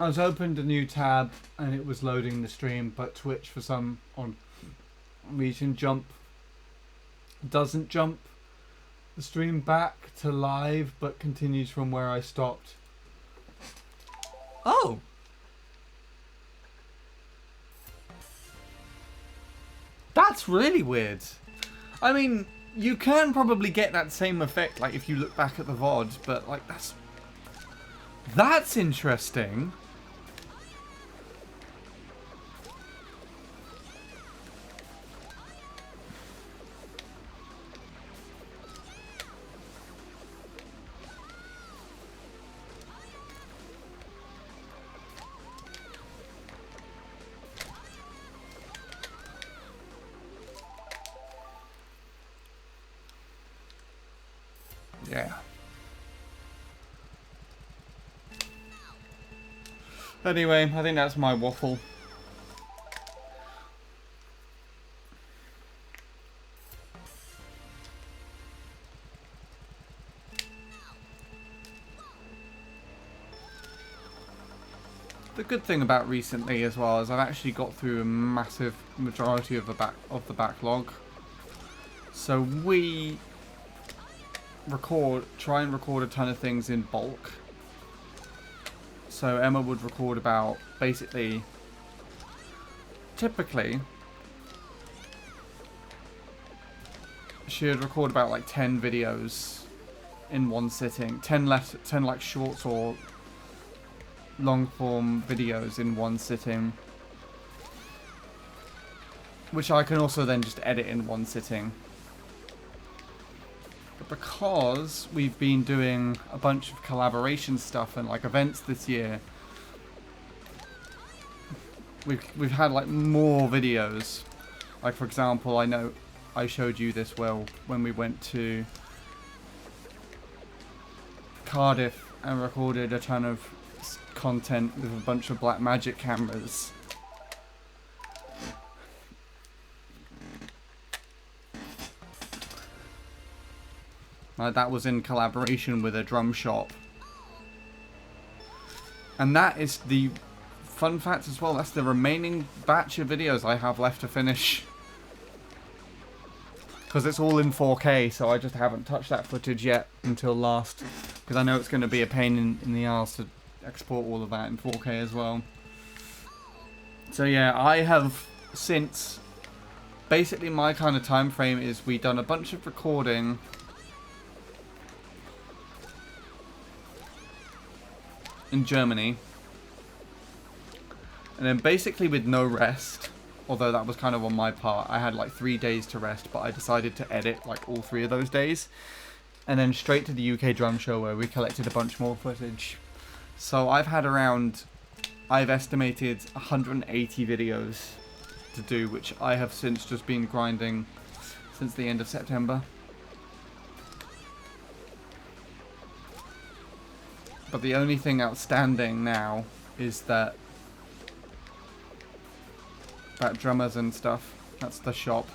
I was opened a new tab and it was loading the stream, but Twitch for some reason doesn't jump the stream back to live, but continues from where I stopped. Oh! That's really weird. I mean, you can probably get that same effect, like, if you look back at the VOD, but, like, that's interesting. Yeah. Anyway, I think that's my waffle. The good thing about recently as well is I've actually got through a massive majority of the backlog. So we try and record a ton of things in bulk. So Emma would record about, basically, typically she had recorded about like 10 videos in one sitting. 10 like shorts or long form videos in one sitting. Which I can also then just edit in one sitting. But because we've been doing a bunch of collaboration stuff and like events this year, we've had like more videos. Like for example, I know I showed you this when we went to Cardiff and recorded a ton of content with a bunch of Blackmagic cameras. That was in collaboration with a drum shop. And that is the fun fact as well. That's the remaining batch of videos I have left to finish. Because it's all in 4K, so I just haven't touched that footage yet until last. Because I know it's going to be a pain in the arse to export all of that in 4K as well. So yeah, I have since... Basically my kind of time frame is we've done a bunch of recording... in Germany, and then basically with no rest, although that was kind of on my part. I had like 3 days to rest, but I decided to edit like all 3 of those days, and then straight to the UK drum show where we collected a bunch more footage. So I've estimated 180 videos to do, which I have since just been grinding since the end of September. But the only thing outstanding now is that drummers and stuff. That's the shop.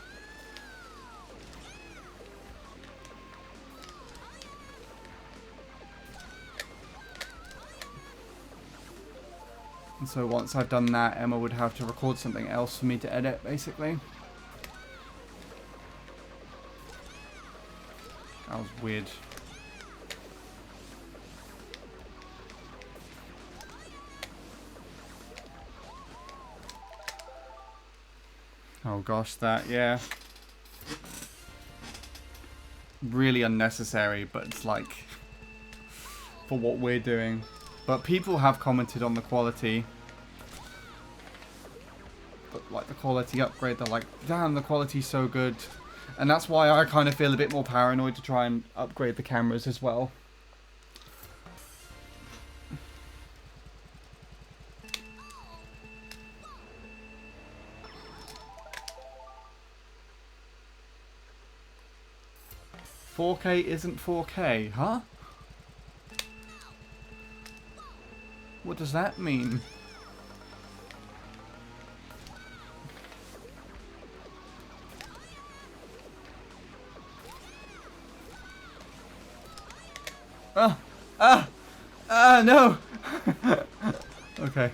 And so once I've done that, Emma would have to record something else for me to edit, basically. That was weird. Oh gosh, that, yeah. Really unnecessary, but it's like, for what we're doing. But people have commented on the quality. But like the quality upgrade, they're like, damn, the quality's so good. And that's why I kind of feel a bit more paranoid to try and upgrade the cameras as well. "4K isn't 4K, huh? What does that mean?" No! Okay.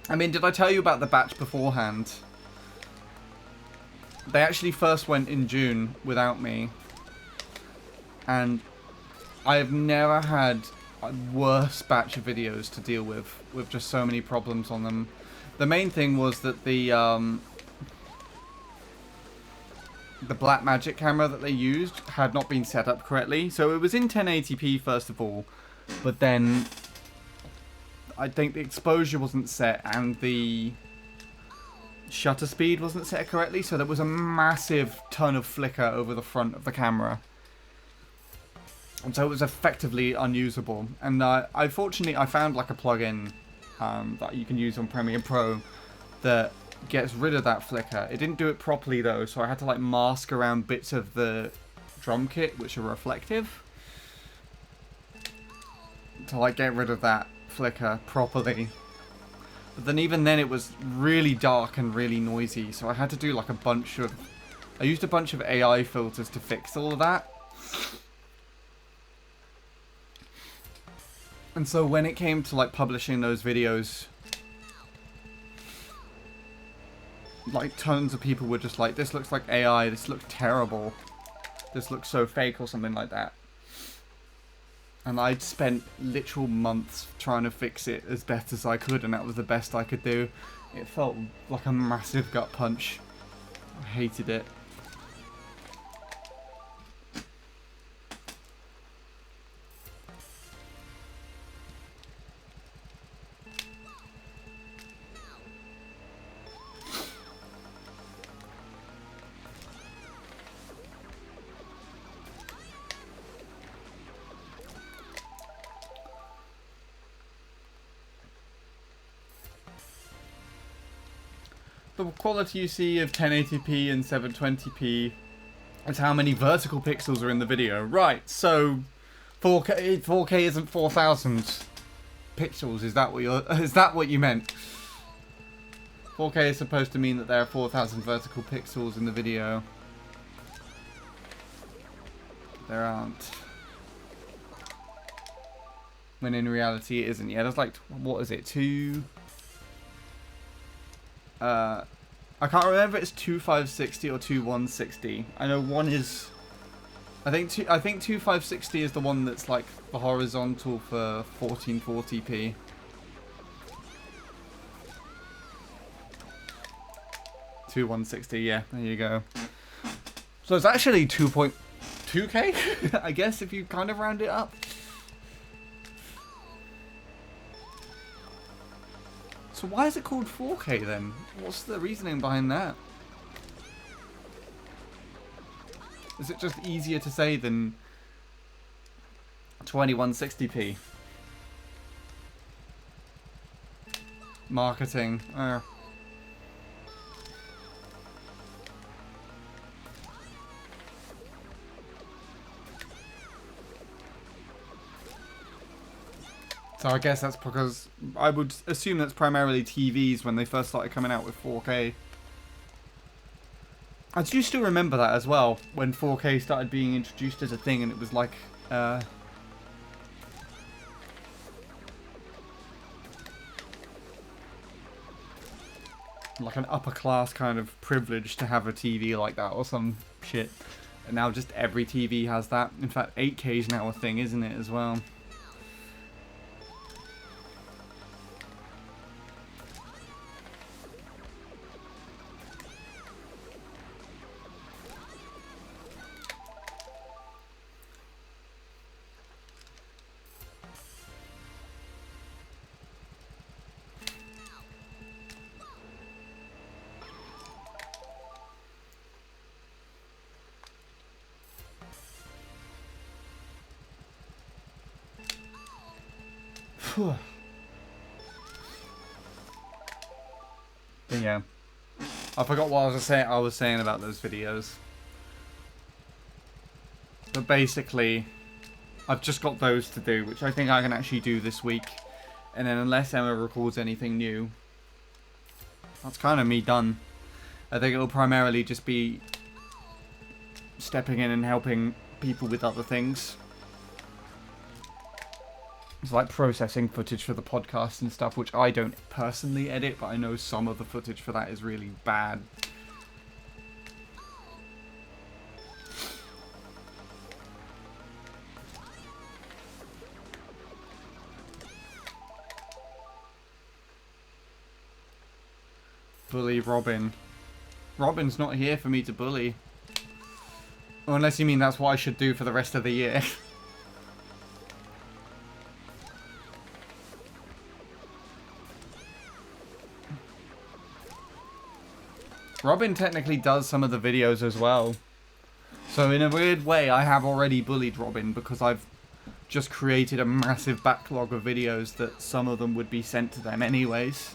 I mean, did I tell you about the batch beforehand? They actually first went in June without me. And I've never had a worse batch of videos to deal with just so many problems on them. The main thing was that the Blackmagic camera that they used had not been set up correctly. So it was in 1080p first of all, but then I think the exposure wasn't set and the shutter speed wasn't set correctly, so there was a massive ton of flicker over the front of the camera. And so it was effectively unusable. And unfortunately, I found like a plugin that you can use on Premiere Pro that gets rid of that flicker. It didn't do it properly though, so I had to like mask around bits of the drum kit which are reflective to like get rid of that flicker properly. But then even then it was really dark and really noisy, so I had to do like I used a bunch of AI filters to fix all of that. And so when it came to like publishing those videos, like tons of people were just like, this looks like AI, this looks terrible, this looks so fake or something like that. And I'd spent literal months trying to fix it as best as I could, and that was the best I could do. It felt like a massive gut punch. I hated it. The quality you see of 1080p and 720p is how many vertical pixels are in the video. Right, so 4K isn't 4000 pixels, is that what you meant? 4K is supposed to mean that there are 4000 vertical pixels in the video. There aren't. When in reality it isn't. Yeah, there's like, what is it, I can't remember if it's 2560 or 2160. I know one is, I think 2560 is the one that's like the horizontal for 1440p. To 160, yeah, there you go. So it's actually 2.2K, I guess, if you kind of round it up. So why is it called 4K then? What's the reasoning behind that? Is it just easier to say than 2160p? Marketing. So I guess that's because I would assume that's primarily TVs when they first started coming out with 4K. I do still remember that as well, when 4K started being introduced as a thing, and it was like like an upper class kind of privilege to have a TV like that or some shit. And now just every TV has that. In fact, 8K is now a thing, isn't it, as well? But yeah, I forgot what I was saying about those videos. But basically, I've just got those to do, which I think I can actually do this week. And then unless Emma records anything new, that's kind of me done. I think it'll primarily just be stepping in and helping people with other things. It's like processing footage for the podcast and stuff, which I don't personally edit, but I know some of the footage for that is really bad. Bully Robin. Robin's not here for me to bully. Or unless you mean that's what I should do for the rest of the year. Robin technically does some of the videos as well. So in a weird way, I have already bullied Robin because I've just created a massive backlog of videos that some of them would be sent to them anyways.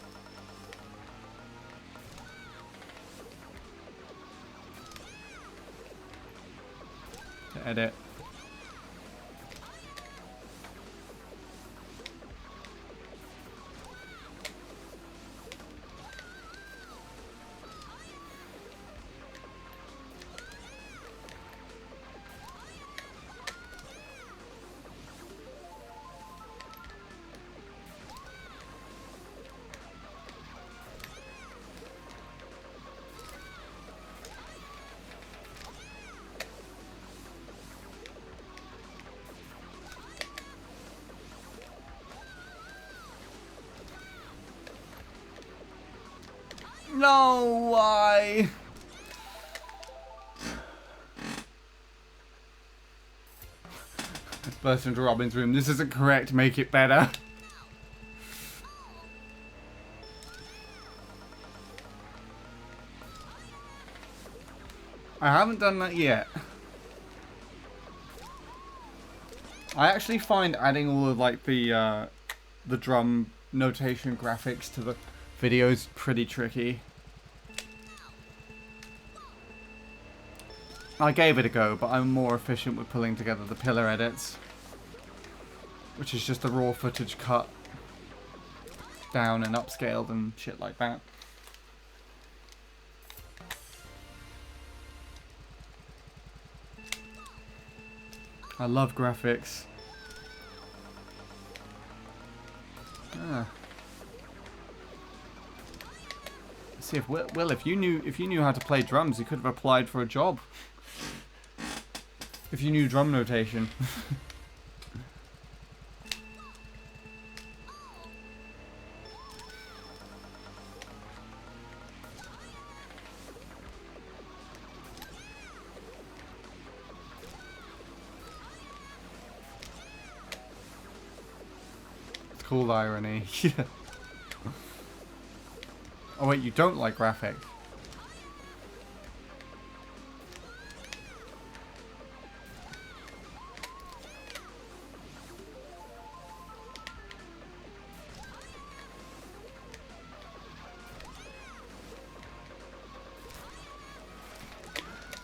To edit. No, why? Burst into Robin's room. This isn't correct. Make it better. I haven't done that yet. I actually find adding all of like the drum notation graphics to the videos pretty tricky. I gave it a go, but I'm more efficient with pulling together the pillar edits, which is just the raw footage cut down and upscaled and shit like that. I love graphics. Ah. See if Will, if you knew how to play drums, you could have applied for a job. If you knew drum notation. It's cool irony. Oh wait, you don't like graphic.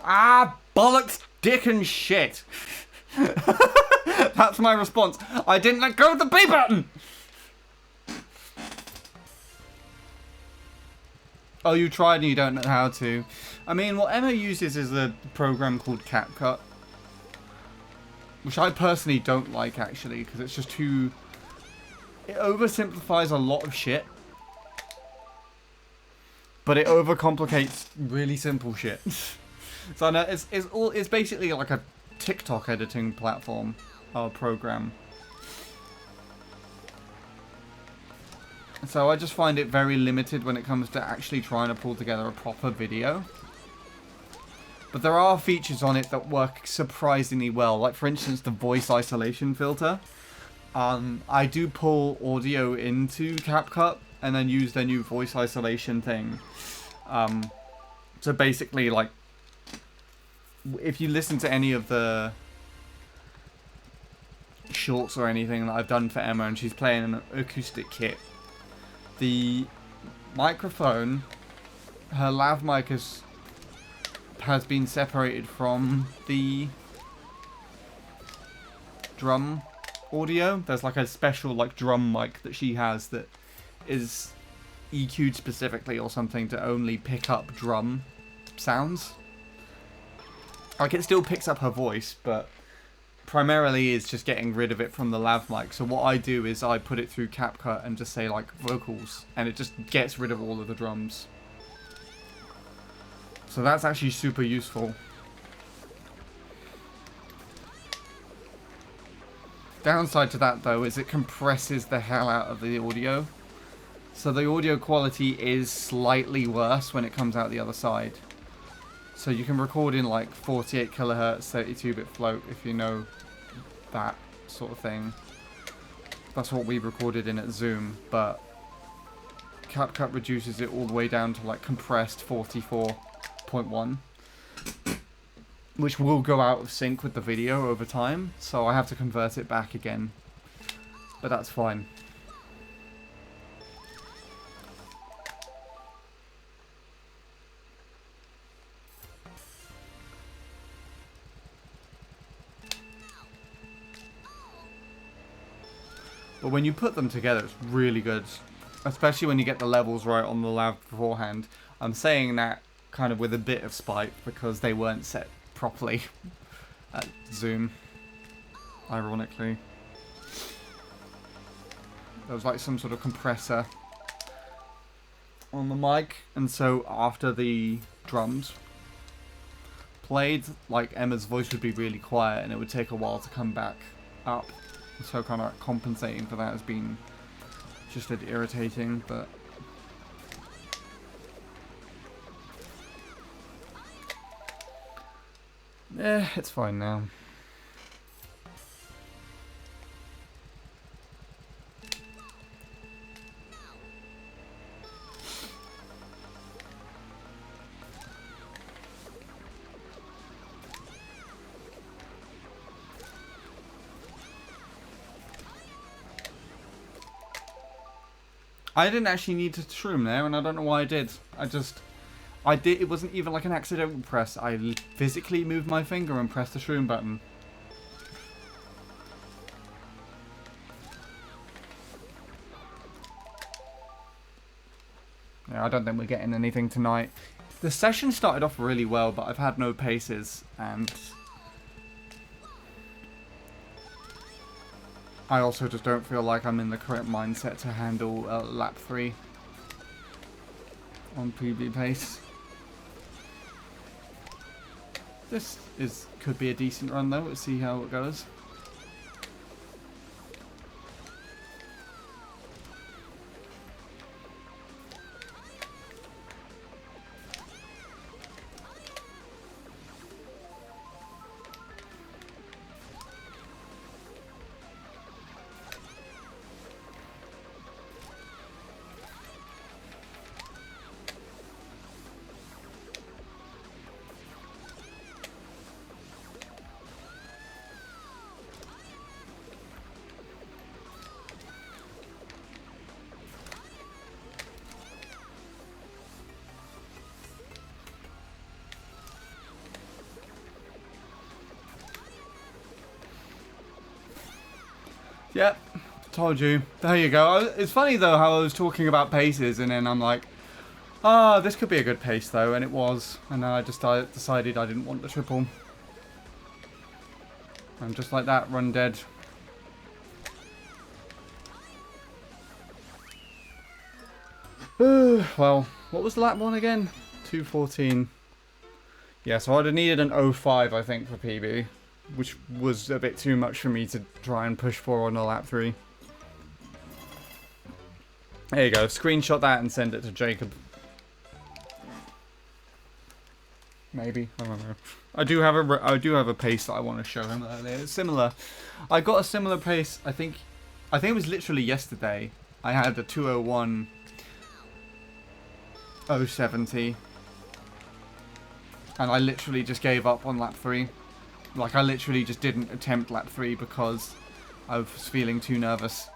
Ah, bollocks, dick and shit. That's my response. I didn't let go of the B button. Oh, you tried and you don't know how to. I mean, what Emma uses is a program called CapCut, which I personally don't like, actually, because it's just too... It oversimplifies a lot of shit, but it overcomplicates really simple shit. So I know it's basically like a TikTok editing platform or program. So I just find it very limited when it comes to actually trying to pull together a proper video. But there are features on it that work surprisingly well. Like, for instance, the voice isolation filter. I do pull audio into CapCut and then use their new voice isolation thing. So basically, like, if you listen to any of the shorts or anything that I've done for Emma and she's playing an acoustic kit, the microphone, her lav mic has been separated from the drum audio. There's like a special like drum mic that she has that is EQ'd specifically or something to only pick up drum sounds. Like, it still picks up her voice, but primarily is just getting rid of it from the lav mic. So what I do is I put it through CapCut and just say like vocals, and it just gets rid of all of the drums. So that's actually super useful. Downside to that though is it compresses the hell out of the audio. So the audio quality is slightly worse when it comes out the other side. So you can record in like 48 kilohertz, 32-bit float if you know that sort of thing. That's what we recorded in at Zoom, but CapCut reduces it all the way down to like compressed 44.1, which will go out of sync with the video over time, so I have to convert it back again, but that's fine. But when you put them together, it's really good. Especially when you get the levels right on the lav beforehand. I'm saying that kind of with a bit of spite because they weren't set properly at Zoom. Ironically. There was like some sort of compressor on the mic. And so after the drums played, like Emma's voice would be really quiet and it would take a while to come back up. So kind of compensating for that has been just a bit irritating, but It's fine now. I didn't actually need to shroom there, and I don't know why I did. I did. It wasn't even like an accidental press. I physically moved my finger and pressed the shroom button. Yeah, I don't think we're getting anything tonight. The session started off really well, but I've had no paces, and I also just don't feel like I'm in the correct mindset to handle lap 3 on PB pace. This could be a decent run though. Let's see how it goes. Yep, told you. There you go. It's funny though how I was talking about paces and then I'm like, ah, this could be a good pace though, and it was. And then I just decided I didn't want the triple. And just like that, run dead. Well, what was lap 1 again? 2:14. Yeah, so I'd have needed an 05 I think for PB. Which was a bit too much for me to try and push for on a lap 3. There you go. Screenshot that and send it to Jacob. Maybe. I don't know. I do have a pace that I want to show him earlier. It's similar. I got a similar pace. I think it was literally yesterday. I had a 2:01 070, and I literally just gave up on lap 3. Like, I literally just didn't attempt lap 3 because I was feeling too nervous.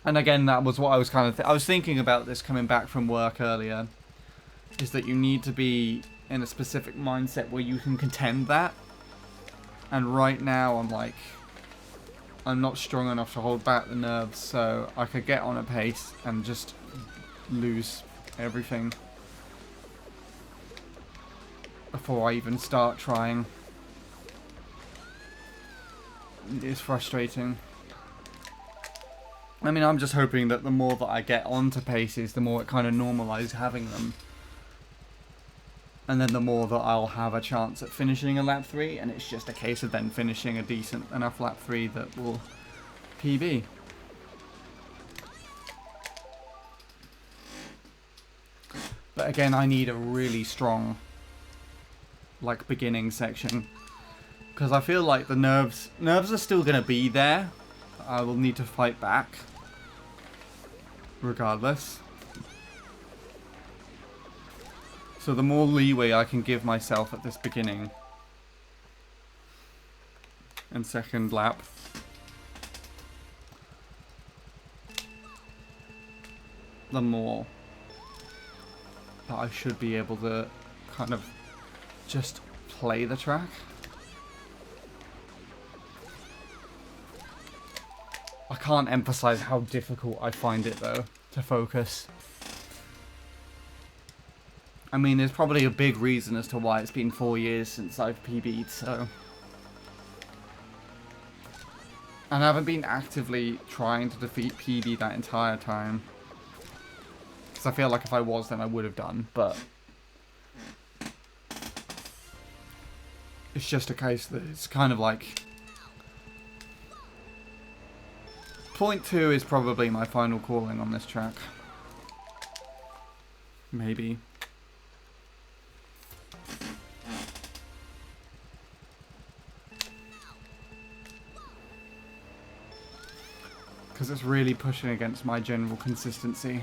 And again, that was what I was kind of... I was thinking about this coming back from work earlier. Is that you need to be in a specific mindset where you can contend that. And right now, I'm like... I'm not strong enough to hold back the nerves. So I could get on a pace and just lose everything before I even start trying. It's frustrating. I mean, I'm just hoping that the more that I get onto paces, the more it kind of normalizes having them. And then the more that I'll have a chance at finishing a lap 3, and it's just a case of then finishing a decent enough lap 3 that will PB. But again, I need a really strong like beginning section, because I feel like the nerves are still going to be there. I will need to fight back regardless. So the more leeway I can give myself at this beginning and second lap, the more that I should be able to kind of just play the track. I can't emphasize how difficult I find it though to focus. I mean, there's probably a big reason as to why it's been 4 years since I've PB'd, so... And I haven't been actively trying to defeat PB that entire time. Because I feel like if I was, then I would have done, but... It's just a case that it's kind of like... Point 2 is probably my final calling on this track. because it's really pushing against my general consistency.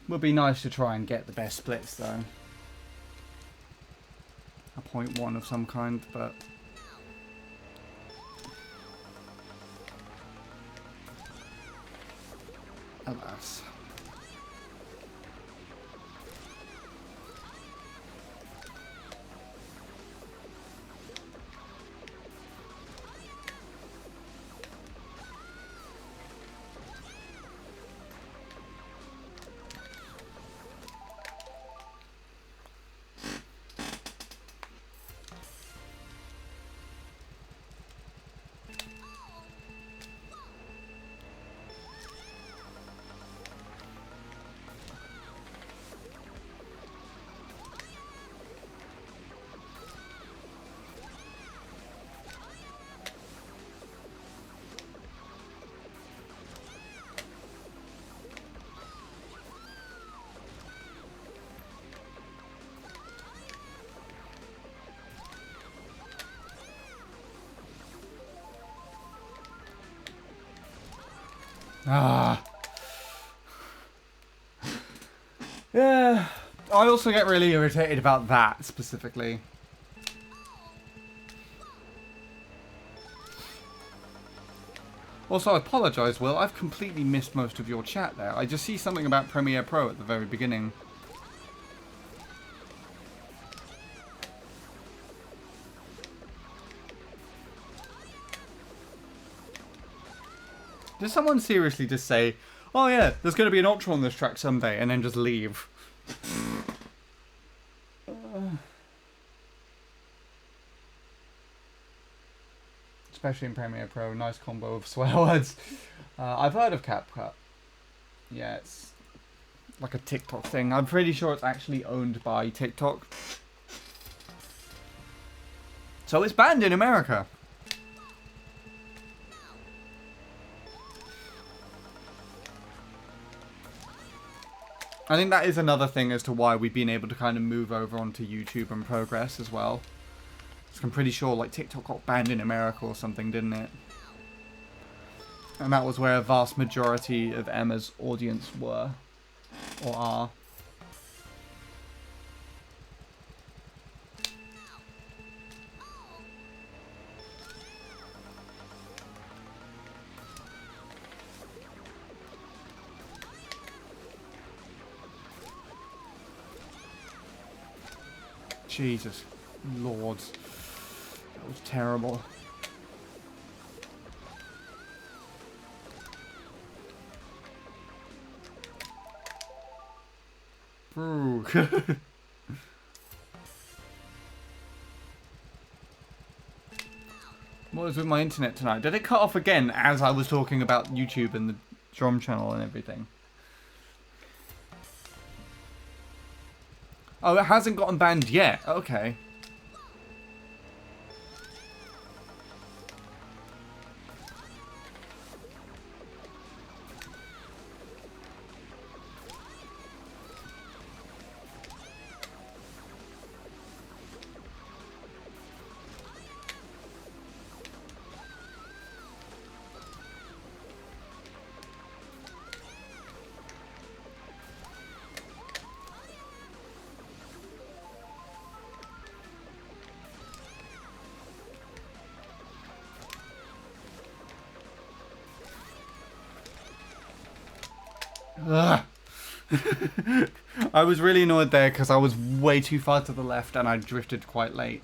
Would be nice to try and get the best splits though. A 0.1 of some kind, but alas. Ah. Yeah. I also get really irritated about that specifically. Also, I apologise, Will. I've completely missed most of your chat there. I just see something about Premiere Pro at the very beginning. Did someone seriously just say, oh yeah, there's going to be an Ultra on this track someday, and then just leave? Especially in Premiere Pro, nice combo of swear words. I've heard of CapCut. Yeah, it's like a TikTok thing. I'm pretty sure it's actually owned by TikTok. So it's banned in America. I think that is another thing as to why we've been able to kind of move over onto YouTube and progress as well. I'm pretty sure like TikTok got banned in America or something, didn't it? And that was where a vast majority of Emma's audience were, or are. Jesus Lord. That was terrible. Ooh. What was with my internet tonight? Did it cut off again as I was talking about YouTube and the drum channel and everything? Oh, it hasn't gotten banned yet. Okay. Ugh. I was really annoyed there because I was way too far to the left and I drifted quite late.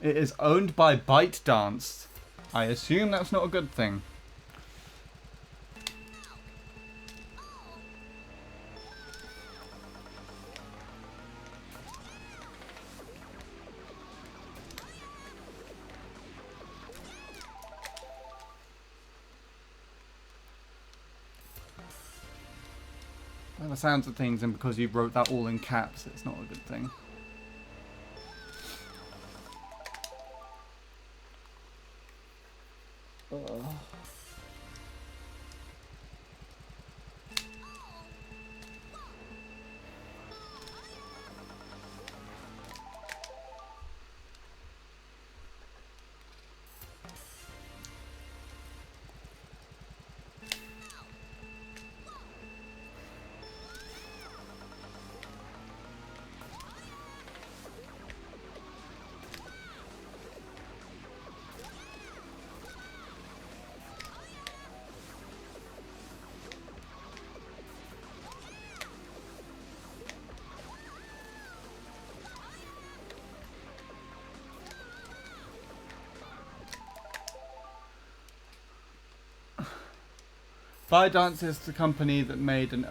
It is owned by ByteDance. I assume that's not a good thing. By the sounds of things, and because you wrote that all in caps, it's not a good thing. ByteDance is the company that made an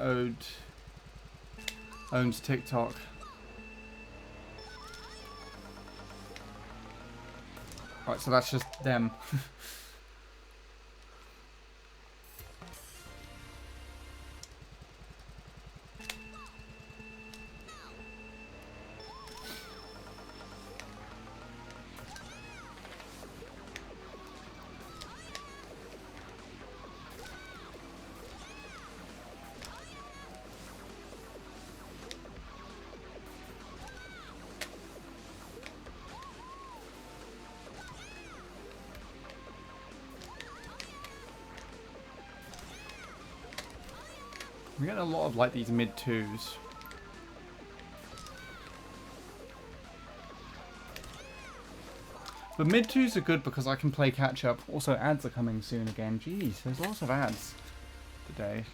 owns TikTok. Right, so that's just them. I'm getting a lot of like these mid twos. But mid twos are good because I can play catch up. Also, ads are coming soon again. Jeez, there's lots of ads today.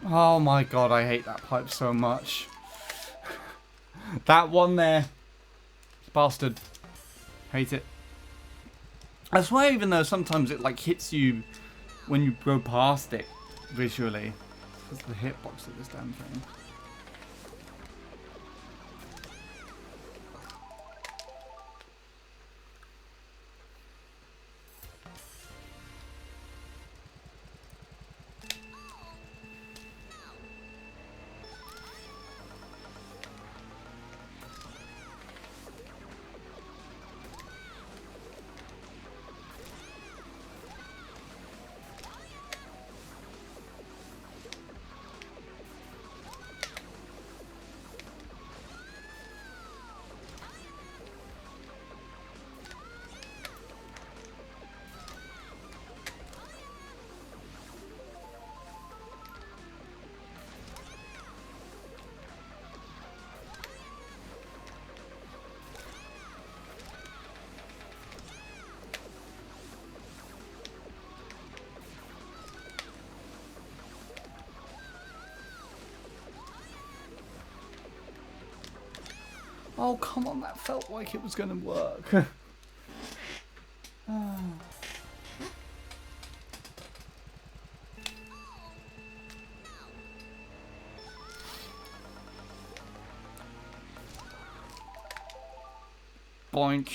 Oh my god, I hate that pipe so much. That one there. Bastard. Hate it. I swear, even though sometimes it like hits you when you go past it visually. It's the hitbox of this damn thing. Oh, come on, that felt like it was going to work. Boink.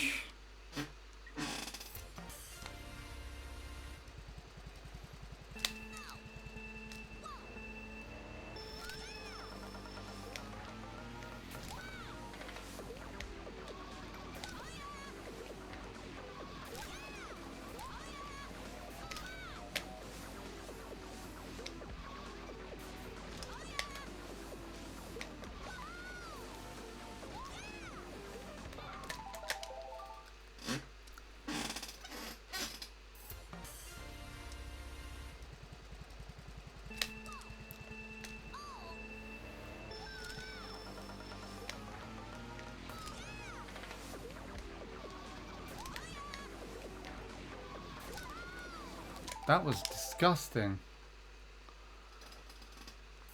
That was disgusting.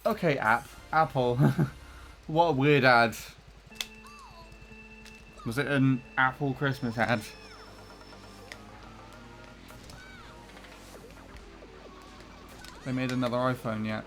Okay, Apple. What a weird ad. Was it an Apple Christmas ad? They made another iPhone yet?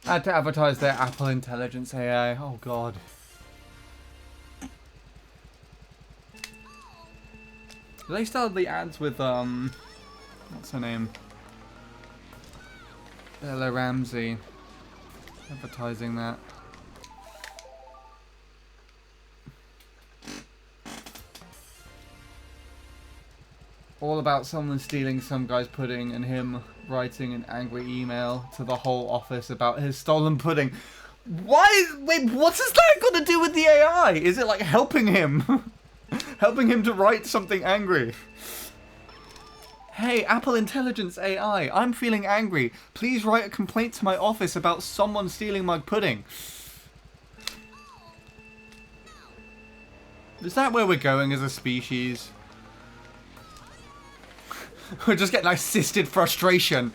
Had to advertise their Apple Intelligence AI. Oh god. They started the ads with what's her name? Bella Ramsey. Advertising that. All about someone stealing some guy's pudding and him writing an angry email to the whole office about his stolen pudding. Why? Wait, what has that got to do with the AI? Is it like helping him? Helping him to write something angry? Hey, Apple Intelligence AI, I'm feeling angry. Please write a complaint to my office about someone stealing my pudding. Is that where we're going as a species? We're just getting like assisted frustration.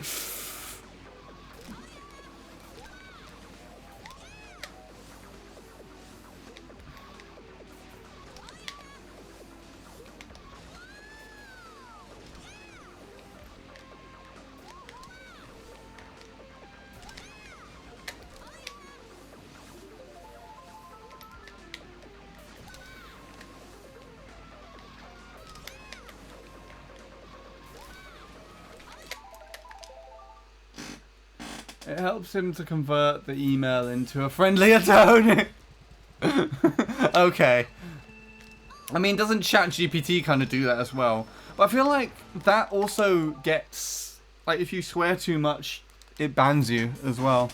It helps him to convert the email into a friendlier tone. Okay. I mean, doesn't ChatGPT kind of do that as well? But I feel like that also gets... Like, if you swear too much, it bans you as well.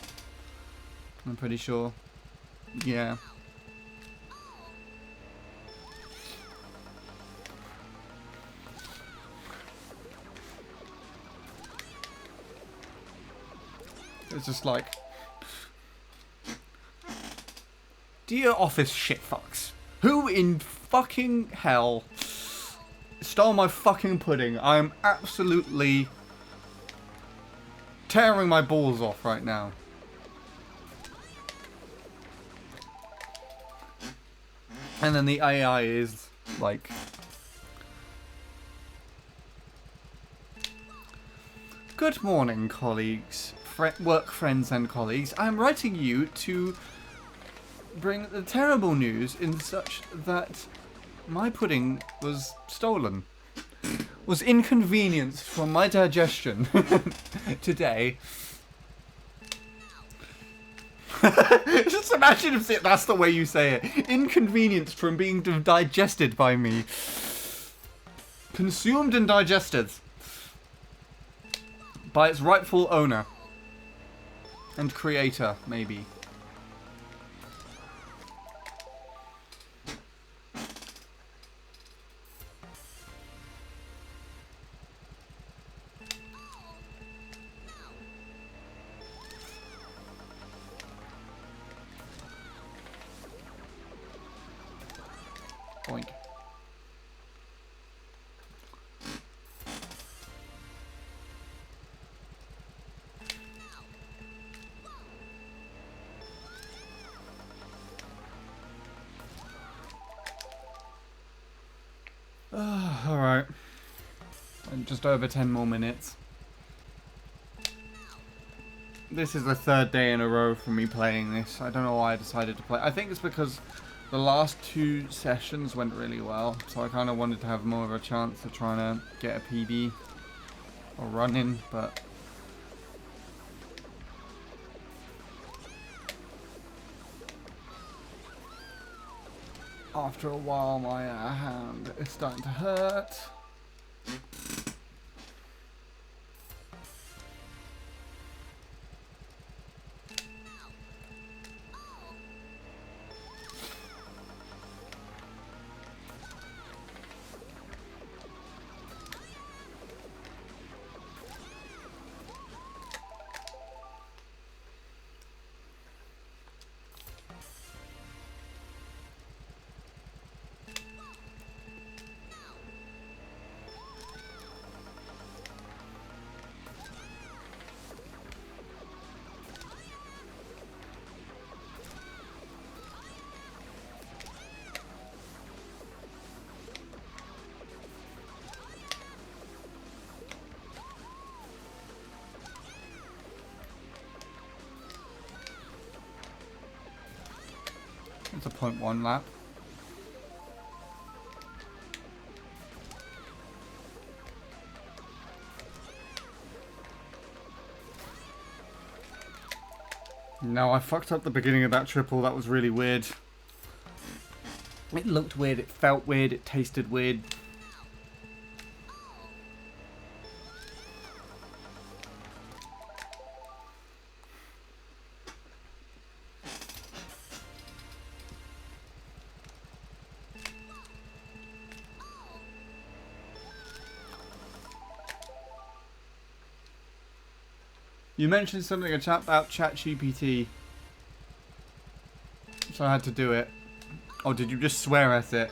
I'm pretty sure. Yeah. It's just like... Dear office shitfucks. Who in fucking hell stole my fucking pudding? I'm absolutely tearing my balls off right now. And then the AI is like... Good morning, colleagues. Work friends and colleagues. I'm writing you to bring the terrible news in such that my pudding was stolen. Was inconvenienced from my digestion today. Just imagine if that's the way you say it. Inconvenienced from being digested by me. Consumed and digested. By its rightful owner. And creator, maybe. Boink. Alright. Just over 10 more minutes. This is the third day in a row for me playing this. I don't know why I decided to play. I think it's because the last 2 sessions went really well. So I kind of wanted to have more of a chance of trying to get a PB or run in, but... After a while, my hand is starting to hurt. It's a 0.1 lap. No, I fucked up the beginning of that triple. That was really weird. It looked weird, it felt weird, it tasted weird. You mentioned something about ChatGPT, so I had to do it. Or did you just swear at it?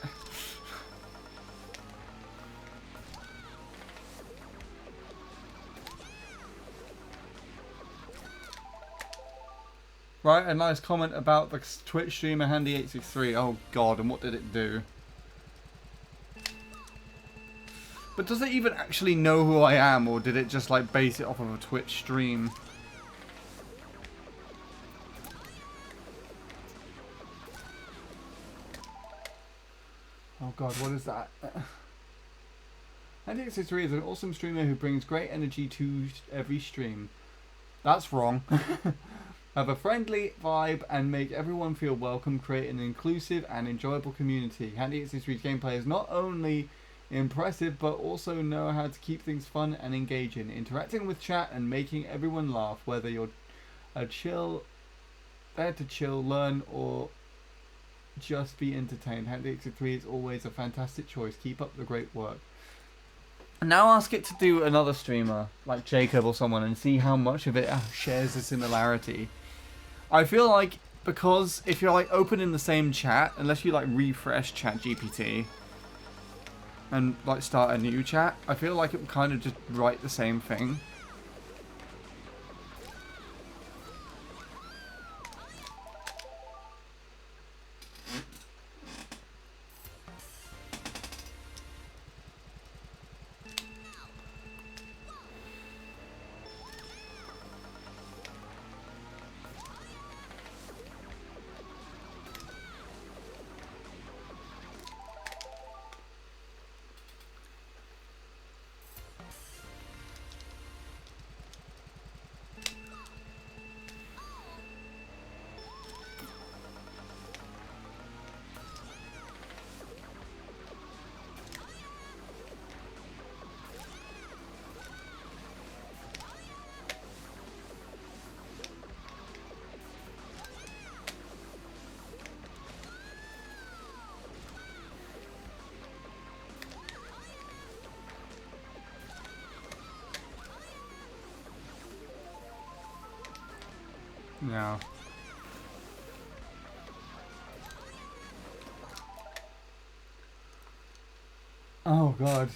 Right, a nice comment about the Twitch streamer Handy863. Oh god, and what did it do? But does it even actually know who I am, or did it just like base it off of a Twitch stream? Oh god, what is that? Handy863 is an awesome streamer who brings great energy to every stream. That's wrong. Have a friendly vibe and make everyone feel welcome, create an inclusive and enjoyable community. Handy863's gameplay is not only impressive, but also know how to keep things fun and engaging, interacting with chat and making everyone laugh, whether you're there to chill, learn, or just be entertained. Handy863 is always a fantastic choice. Keep up the great work. Now ask it to do another streamer, like Jacob or someone, and see how much of it shares a similarity. I feel like, because if you're like open in the same chat, unless you like refresh ChatGPT and like start a new chat, I feel like it would kind of just write the same thing. Yeah. Oh god.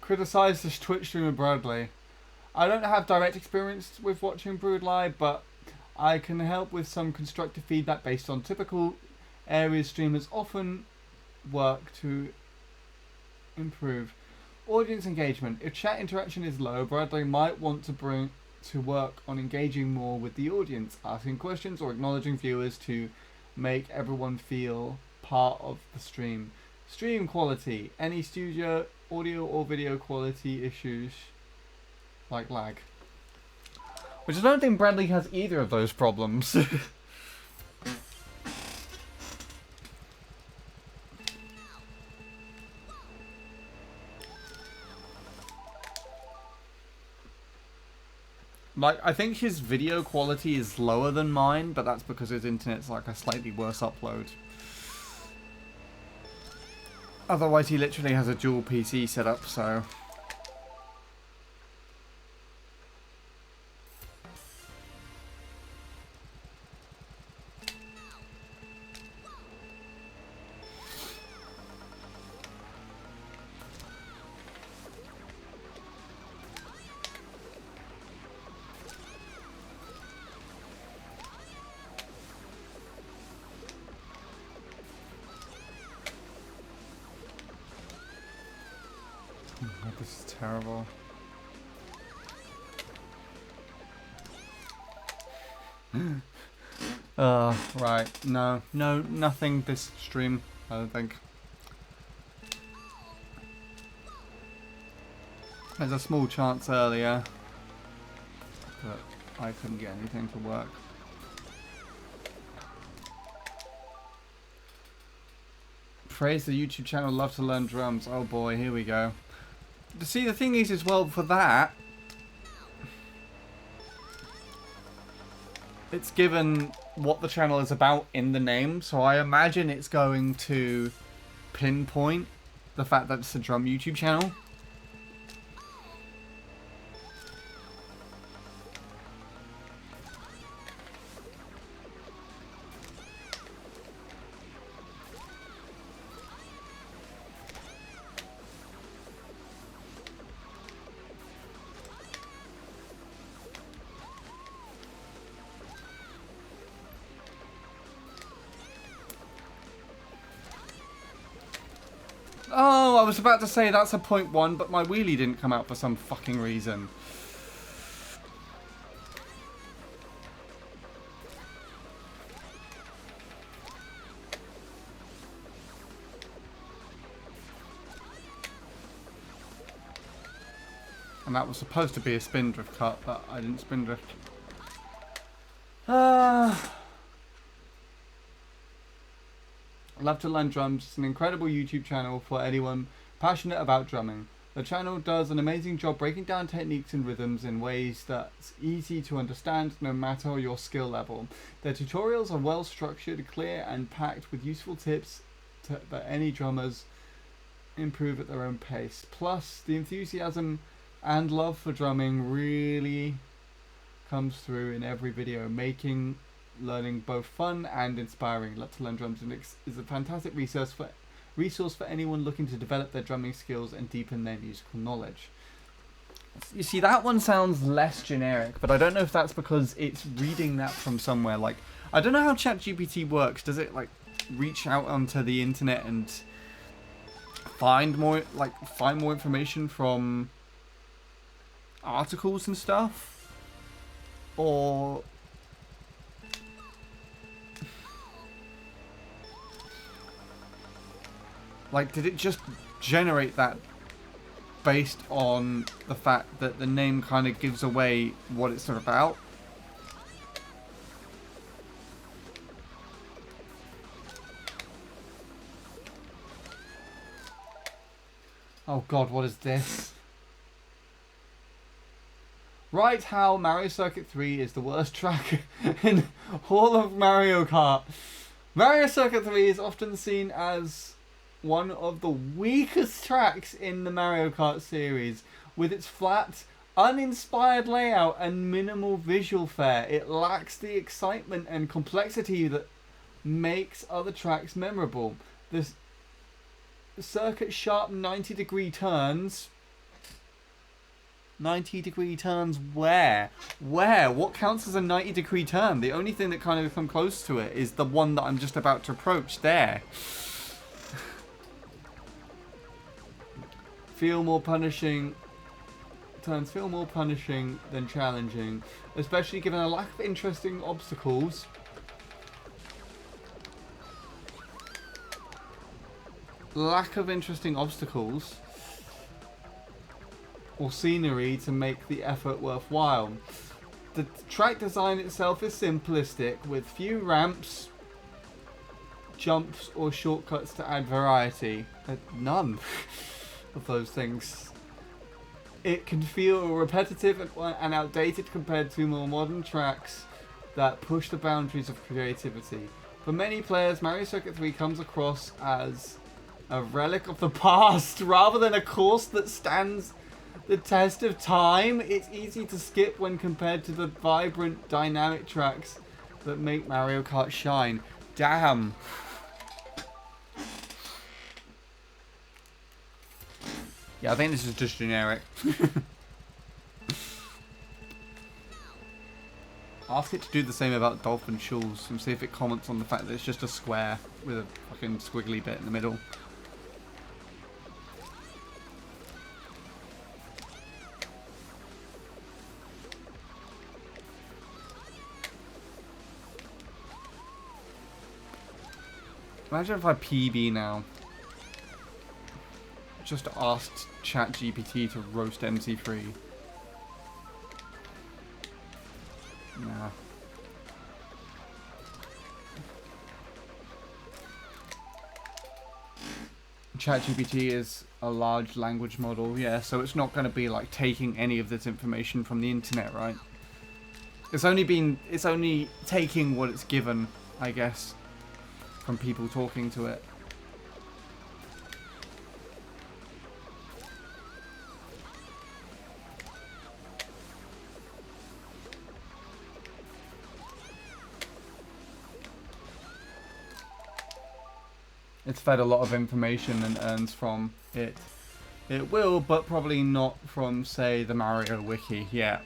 Criticize this Twitch streamer Bradley. I don't have direct experience with watching Brood Live, but I can help with some constructive feedback based on typical areas streamers often work to improve. Audience engagement. If chat interaction is low, Bradley might want to work on engaging more with the audience, asking questions or acknowledging viewers to make everyone feel part of the stream. Stream quality. Any studio audio or video quality issues like lag. Which I don't think Bradley has either of those problems. Like, I think his video quality is lower than mine, but that's because his internet's like a slightly worse upload. Otherwise, he literally has a dual PC set up, so... God, this is terrible. Right. No, nothing this stream, I don't think. There's a small chance earlier, but I couldn't get anything to work. Praise the YouTube channel, love to learn drums. Oh boy, here we go. See, the thing is as well, for that, it's given what the channel is about in the name, so I imagine it's going to pinpoint the fact that it's a drum YouTube channel. Oh, I was about to say that's a 0.1, but my wheelie didn't come out for some fucking reason. And that was supposed to be a spindrift cut, but I didn't spindrift. Love to Learn Drums. It's an incredible YouTube channel for anyone passionate about drumming. The channel does an amazing job breaking down techniques and rhythms in ways that's easy to understand no matter your skill level. Their tutorials are well structured, clear and packed with useful tips that any drummers improve at their own pace. Plus, the enthusiasm and love for drumming really comes through in every video, making learning both fun and inspiring. Love to Learn Drums is a fantastic resource for anyone looking to develop their drumming skills and deepen their musical knowledge. You see, that one sounds less generic, but I don't know if that's because it's reading that from somewhere. Like, I don't know how ChatGPT works. Does it like reach out onto the internet and find more information from articles and stuff, or like, did it just generate that based on the fact that the name kind of gives away what it's about? Oh god, what is this? Right, how Mario Circuit 3 is the worst track in all of Mario Kart. Mario Circuit 3 is often seen as one of the weakest tracks in the Mario Kart series. With its flat, uninspired layout and minimal visual fare, it lacks the excitement and complexity that makes other tracks memorable. The circuit's sharp 90-degree turns... 90-degree turns where? Where? What counts as a 90-degree turn? The only thing that kind of come close to it is the one that I'm just about to approach there. Turns feel more punishing than challenging, especially given a lack of interesting obstacles. Or scenery to make the effort worthwhile. The track design itself is simplistic, with few ramps, jumps or shortcuts to add variety. None of those things. It can feel repetitive and outdated compared to more modern tracks that push the boundaries of creativity. For many players, Mario Circuit 3 comes across as a relic of the past rather than a course that stands the test of time. It's easy to skip when compared to the vibrant, dynamic tracks that make Mario Kart shine. Damn. Yeah, I think this is just generic. Ask it to do the same about Dolphin Shoals and see if it comments on the fact that it's just a square with a fucking squiggly bit in the middle. Imagine if I PB now. Just asked ChatGPT to roast MC3. Nah. ChatGPT is a large language model, yeah, so it's not going to be like taking any of this information from the internet, right? It's only taking what it's given, I guess, from people talking to it. It's fed a lot of information and earns from it. It will, but probably not from, say, the Mario Wiki yet.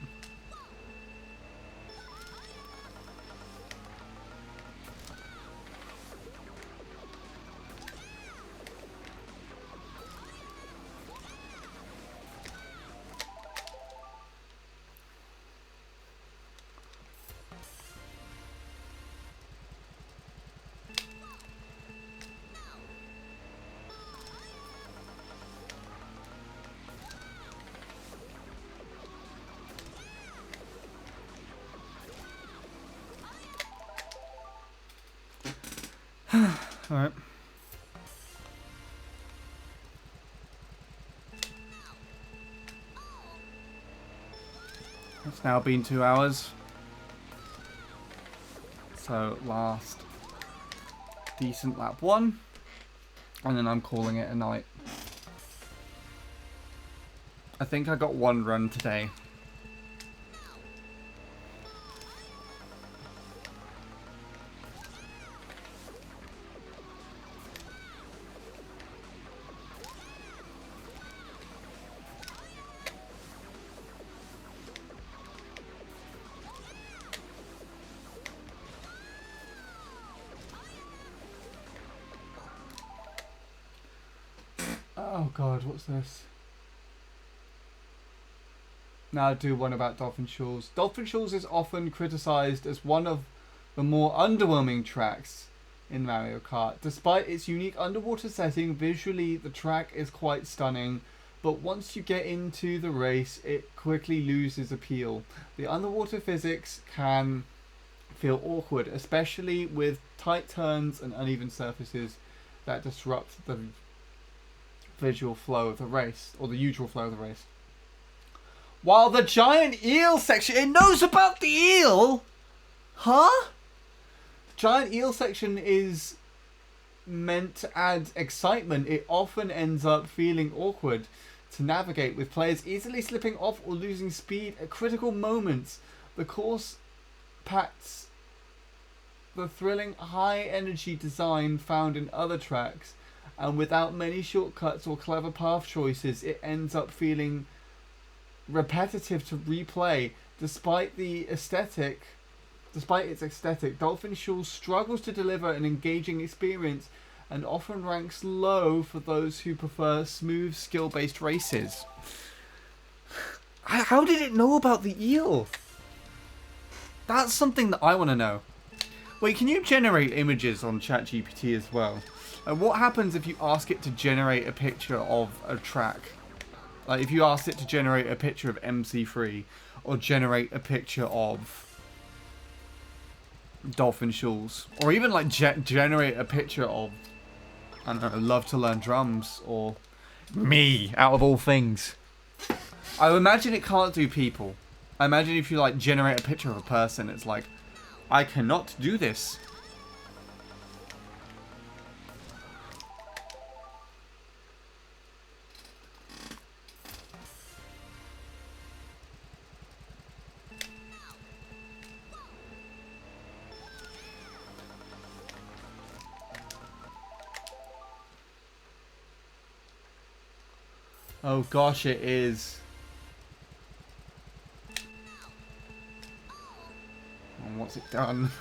Alright. It's now been 2 hours. So last decent lap 1. And then I'm calling it a night. I think I got 1 run today. Oh god, what's this? Now I'll do one about Dolphin Shoals. Dolphin Shoals is often criticised as one of the more underwhelming tracks in Mario Kart. Despite its unique underwater setting, visually the track is quite stunning, but once you get into the race, it quickly loses appeal. The underwater physics can feel awkward, especially with tight turns and uneven surfaces that disrupt the visual flow of the race, or the usual flow of the race. While the giant eel section, it knows about the eel? Huh? Giant eel section is meant to add excitement. It often ends up feeling awkward to navigate, with players easily slipping off or losing speed at critical moments. The course packs the thrilling high energy design found in other tracks, and without many shortcuts or clever path choices, it ends up feeling repetitive to replay. Despite its aesthetic, Dolphin Shoals struggles to deliver an engaging experience and often ranks low for those who prefer smooth, skill-based races. How did it know about the eel? That's something that I want to know. Wait, can you generate images on ChatGPT as well? And what happens if you ask it to generate a picture of a track? Like if you ask it to generate a picture of MC3 or generate a picture of Dolphin Shoals, or even like generate a picture of, I don't know, Love to Learn Drums, or me, out of all things. I imagine it can't do people. I imagine if you like generate a picture of a person, it's like, I cannot do this. Oh gosh, it is. And what's it done?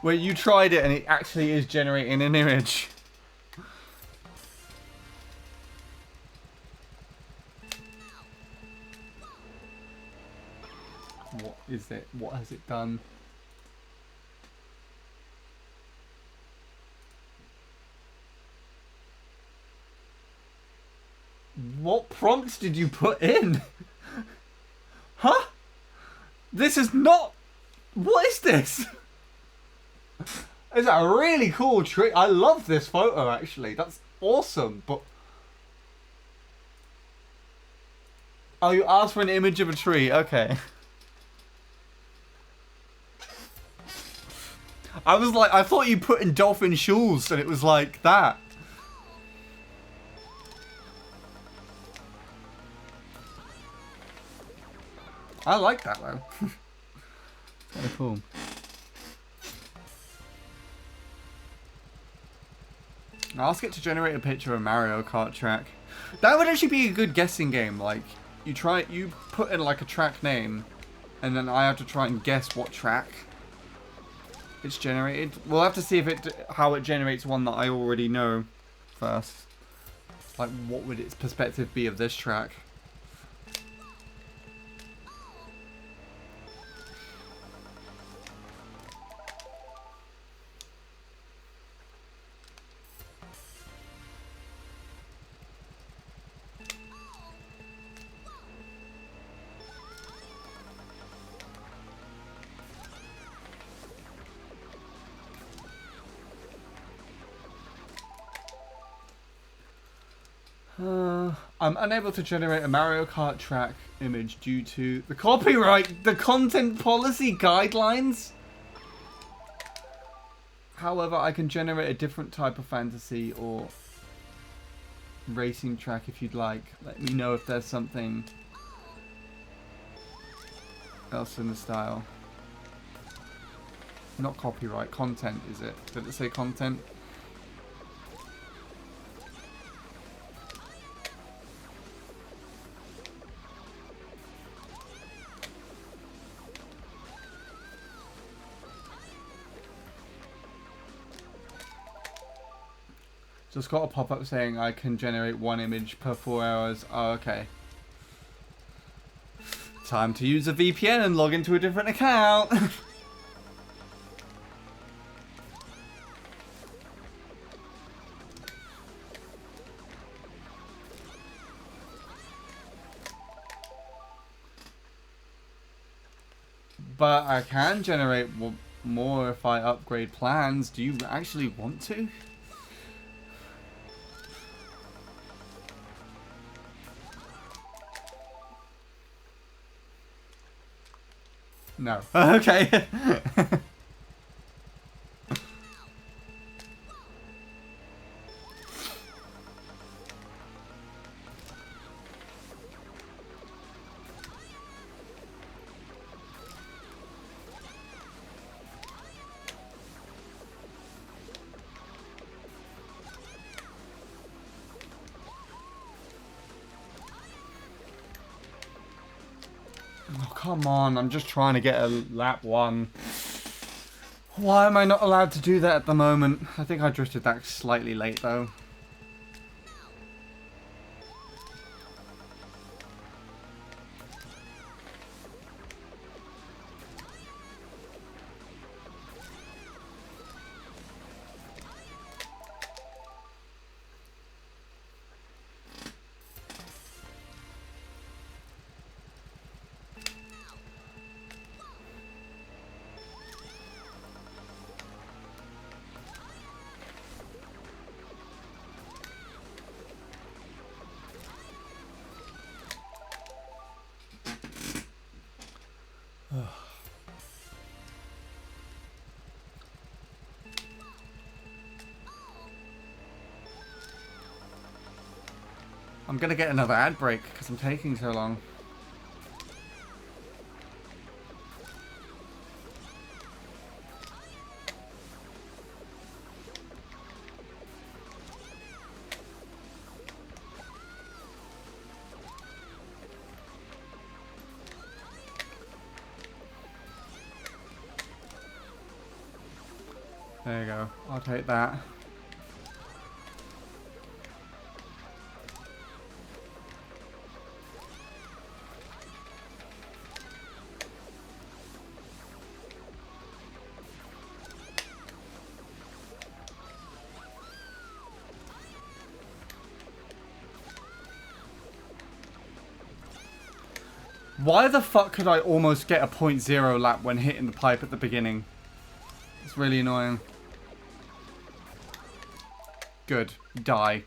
Where you tried it and it actually is generating an image. What is it? What has it done? What prompt did you put in? Huh? This is not... What is this? It's a really cool trick. I love this photo, actually. That's awesome, but... Oh, you asked for an image of a tree. Okay. I was like, I thought you put in dolphin shoes and it was like that. I like that though. Very cool. Ask it to generate a picture of a Mario Kart track. That would actually be a good guessing game. Like, you put in like a track name, and then I have to try and guess what track it's generated. We'll have to see if how it generates one that I already know first. Like, what would its perspective be of this track? I'm unable to generate a Mario Kart track image due to the copyright, the content policy guidelines. However, I can generate a different type of fantasy or racing track if you'd like. Let me know if there's something else in the style. Not copyright, content, is it? Did it say content? Just got a pop-up saying I can generate one image per 4 hours. Oh, okay. Time to use a VPN and log into a different account. But I can generate more if I upgrade plans. Do you actually want to? No. Okay. Oh, come on. I'm just trying to get a lap one. Why am I not allowed to do that at the moment? I think I drifted that slightly late, though. I'm gonna get another ad break because I'm taking so long. There you go. I'll take that. Why the fuck could I almost get a .0 lap when hitting the pipe at the beginning? It's really annoying. Good. Die.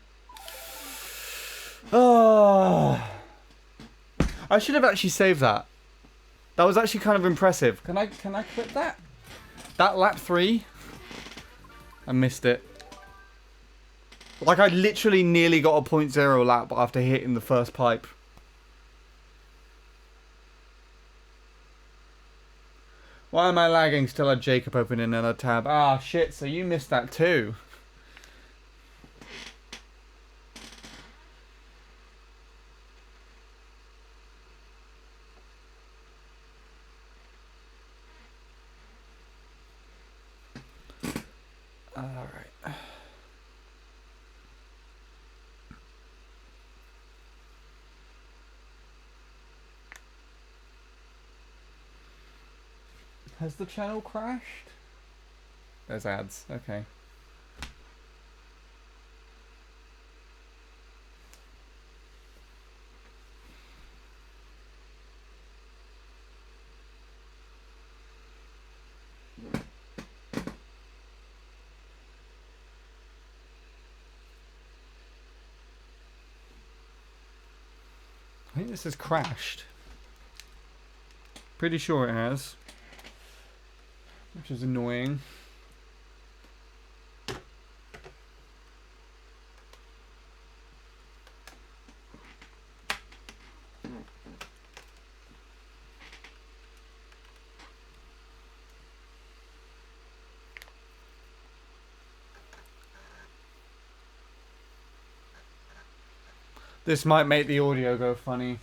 Oh. I should have actually saved that. That was actually kind of impressive. Can I clip that? That lap 3? I missed it. Like I literally nearly got a .0 lap after hitting the first pipe. Why am I lagging? Still had Jacob open in another tab. Ah, shit, so you missed that too. Alright. Has the channel crashed? There's ads. Okay. I think this has crashed. Pretty sure it has. Which is annoying. This might make the audio go funny.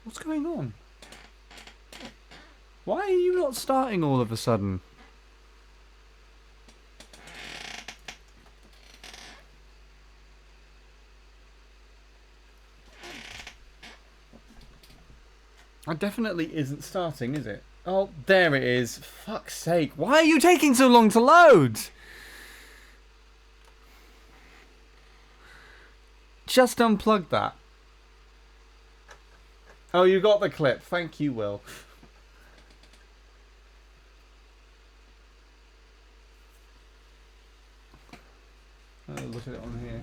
What's going on? Why are you not starting all of a sudden? It definitely isn't starting, is it? Oh, there it is. Fuck's sake. Why are you taking so long to load? Just unplug that. Oh, you got the clip. Thank you, Will. Look at it on here.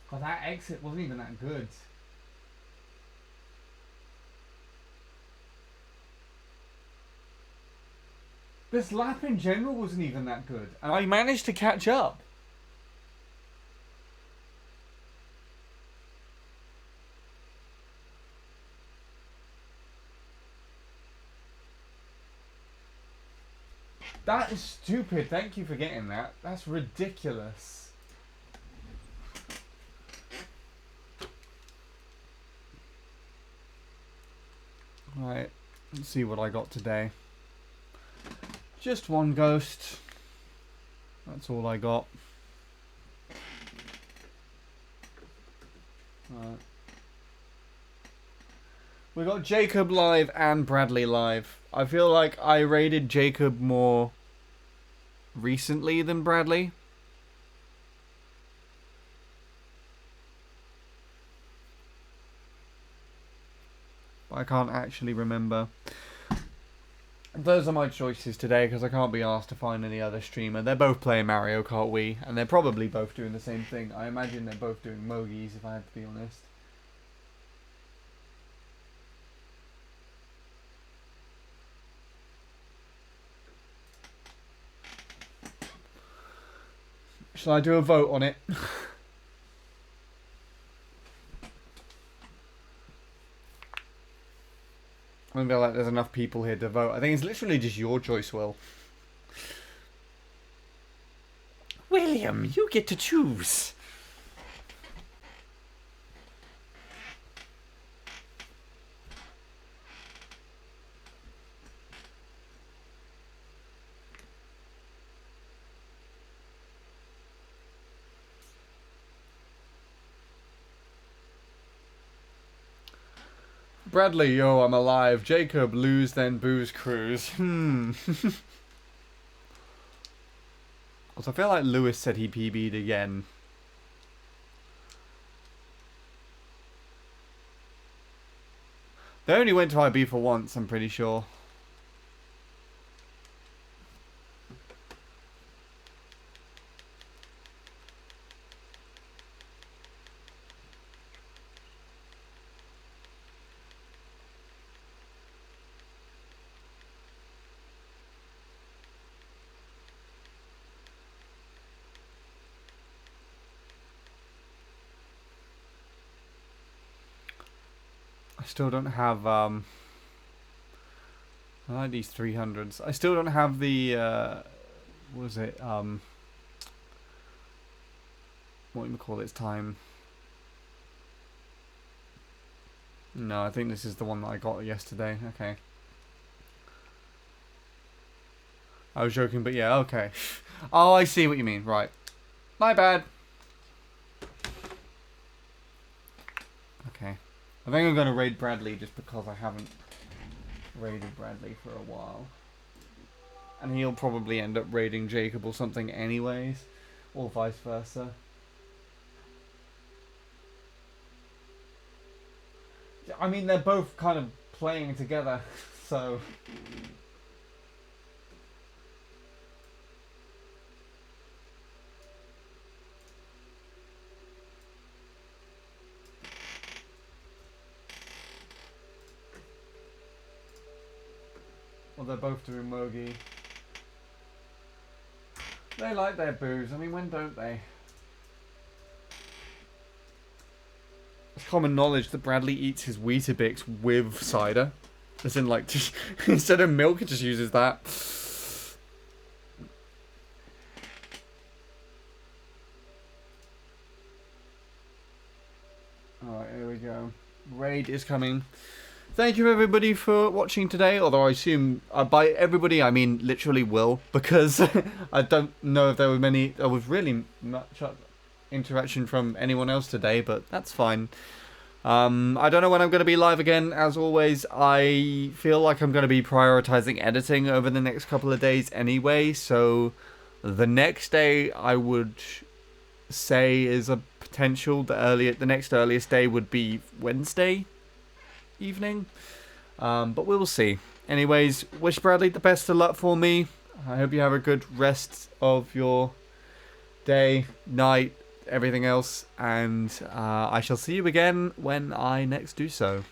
God, that exit wasn't even that good. This lap in general wasn't even that good. And I managed to catch up. That is stupid. Thank you for getting that. That's ridiculous. Right, let's see what I got today. Just one ghost. That's all I got. Right. We got Jacob live and Bradley live. I feel like I raided Jacob more recently than Bradley. But I can't actually remember. Those are my choices today because I can't be asked to find any other streamer. They're both playing Mario Kart Wii, and they're probably both doing the same thing. I imagine they're both doing Mogies, if I had to be honest. Shall I do a vote on it? I don't feel like there's enough people here to vote. I think it's literally just your choice, Will. William, you get to choose. Bradley, yo, I'm alive. Jacob, lose then booze cruise. Also, I feel like Lewis said he PB'd again. They only went to IB for once, I'm pretty sure. I still don't have, I like these 300s. I still don't have the, what was it, what do you call it, time? No, I think this is the one that I got yesterday. Okay. I was joking, but yeah, okay. Oh, I see what you mean. Right. My bad. Okay. I think I'm going to raid Bradley just because I haven't raided Bradley for a while. And he'll probably end up raiding Jacob or something anyways. Or vice versa. I mean, they're both kind of playing together, so... Well, they're both doing Mogi. They like their booze. I mean, when don't they? It's common knowledge that Bradley eats his Weetabix with cider. As in, like, just instead of milk, it just uses that. Alright, here we go. Raid is coming. Thank you everybody for watching today, although I assume, by everybody I mean literally Will, because I don't know if there was really much interaction from anyone else today, but that's fine. I don't know when I'm going to be live again. As always, I feel like I'm going to be prioritizing editing over the next couple of days anyway, so the next day I would say is a potential. The next earliest day would be Wednesday evening, but we will see. Anyways, wish Bradley the best of luck for me. I hope you have a good rest of your day, night, everything else, and I shall see you again when I next do so.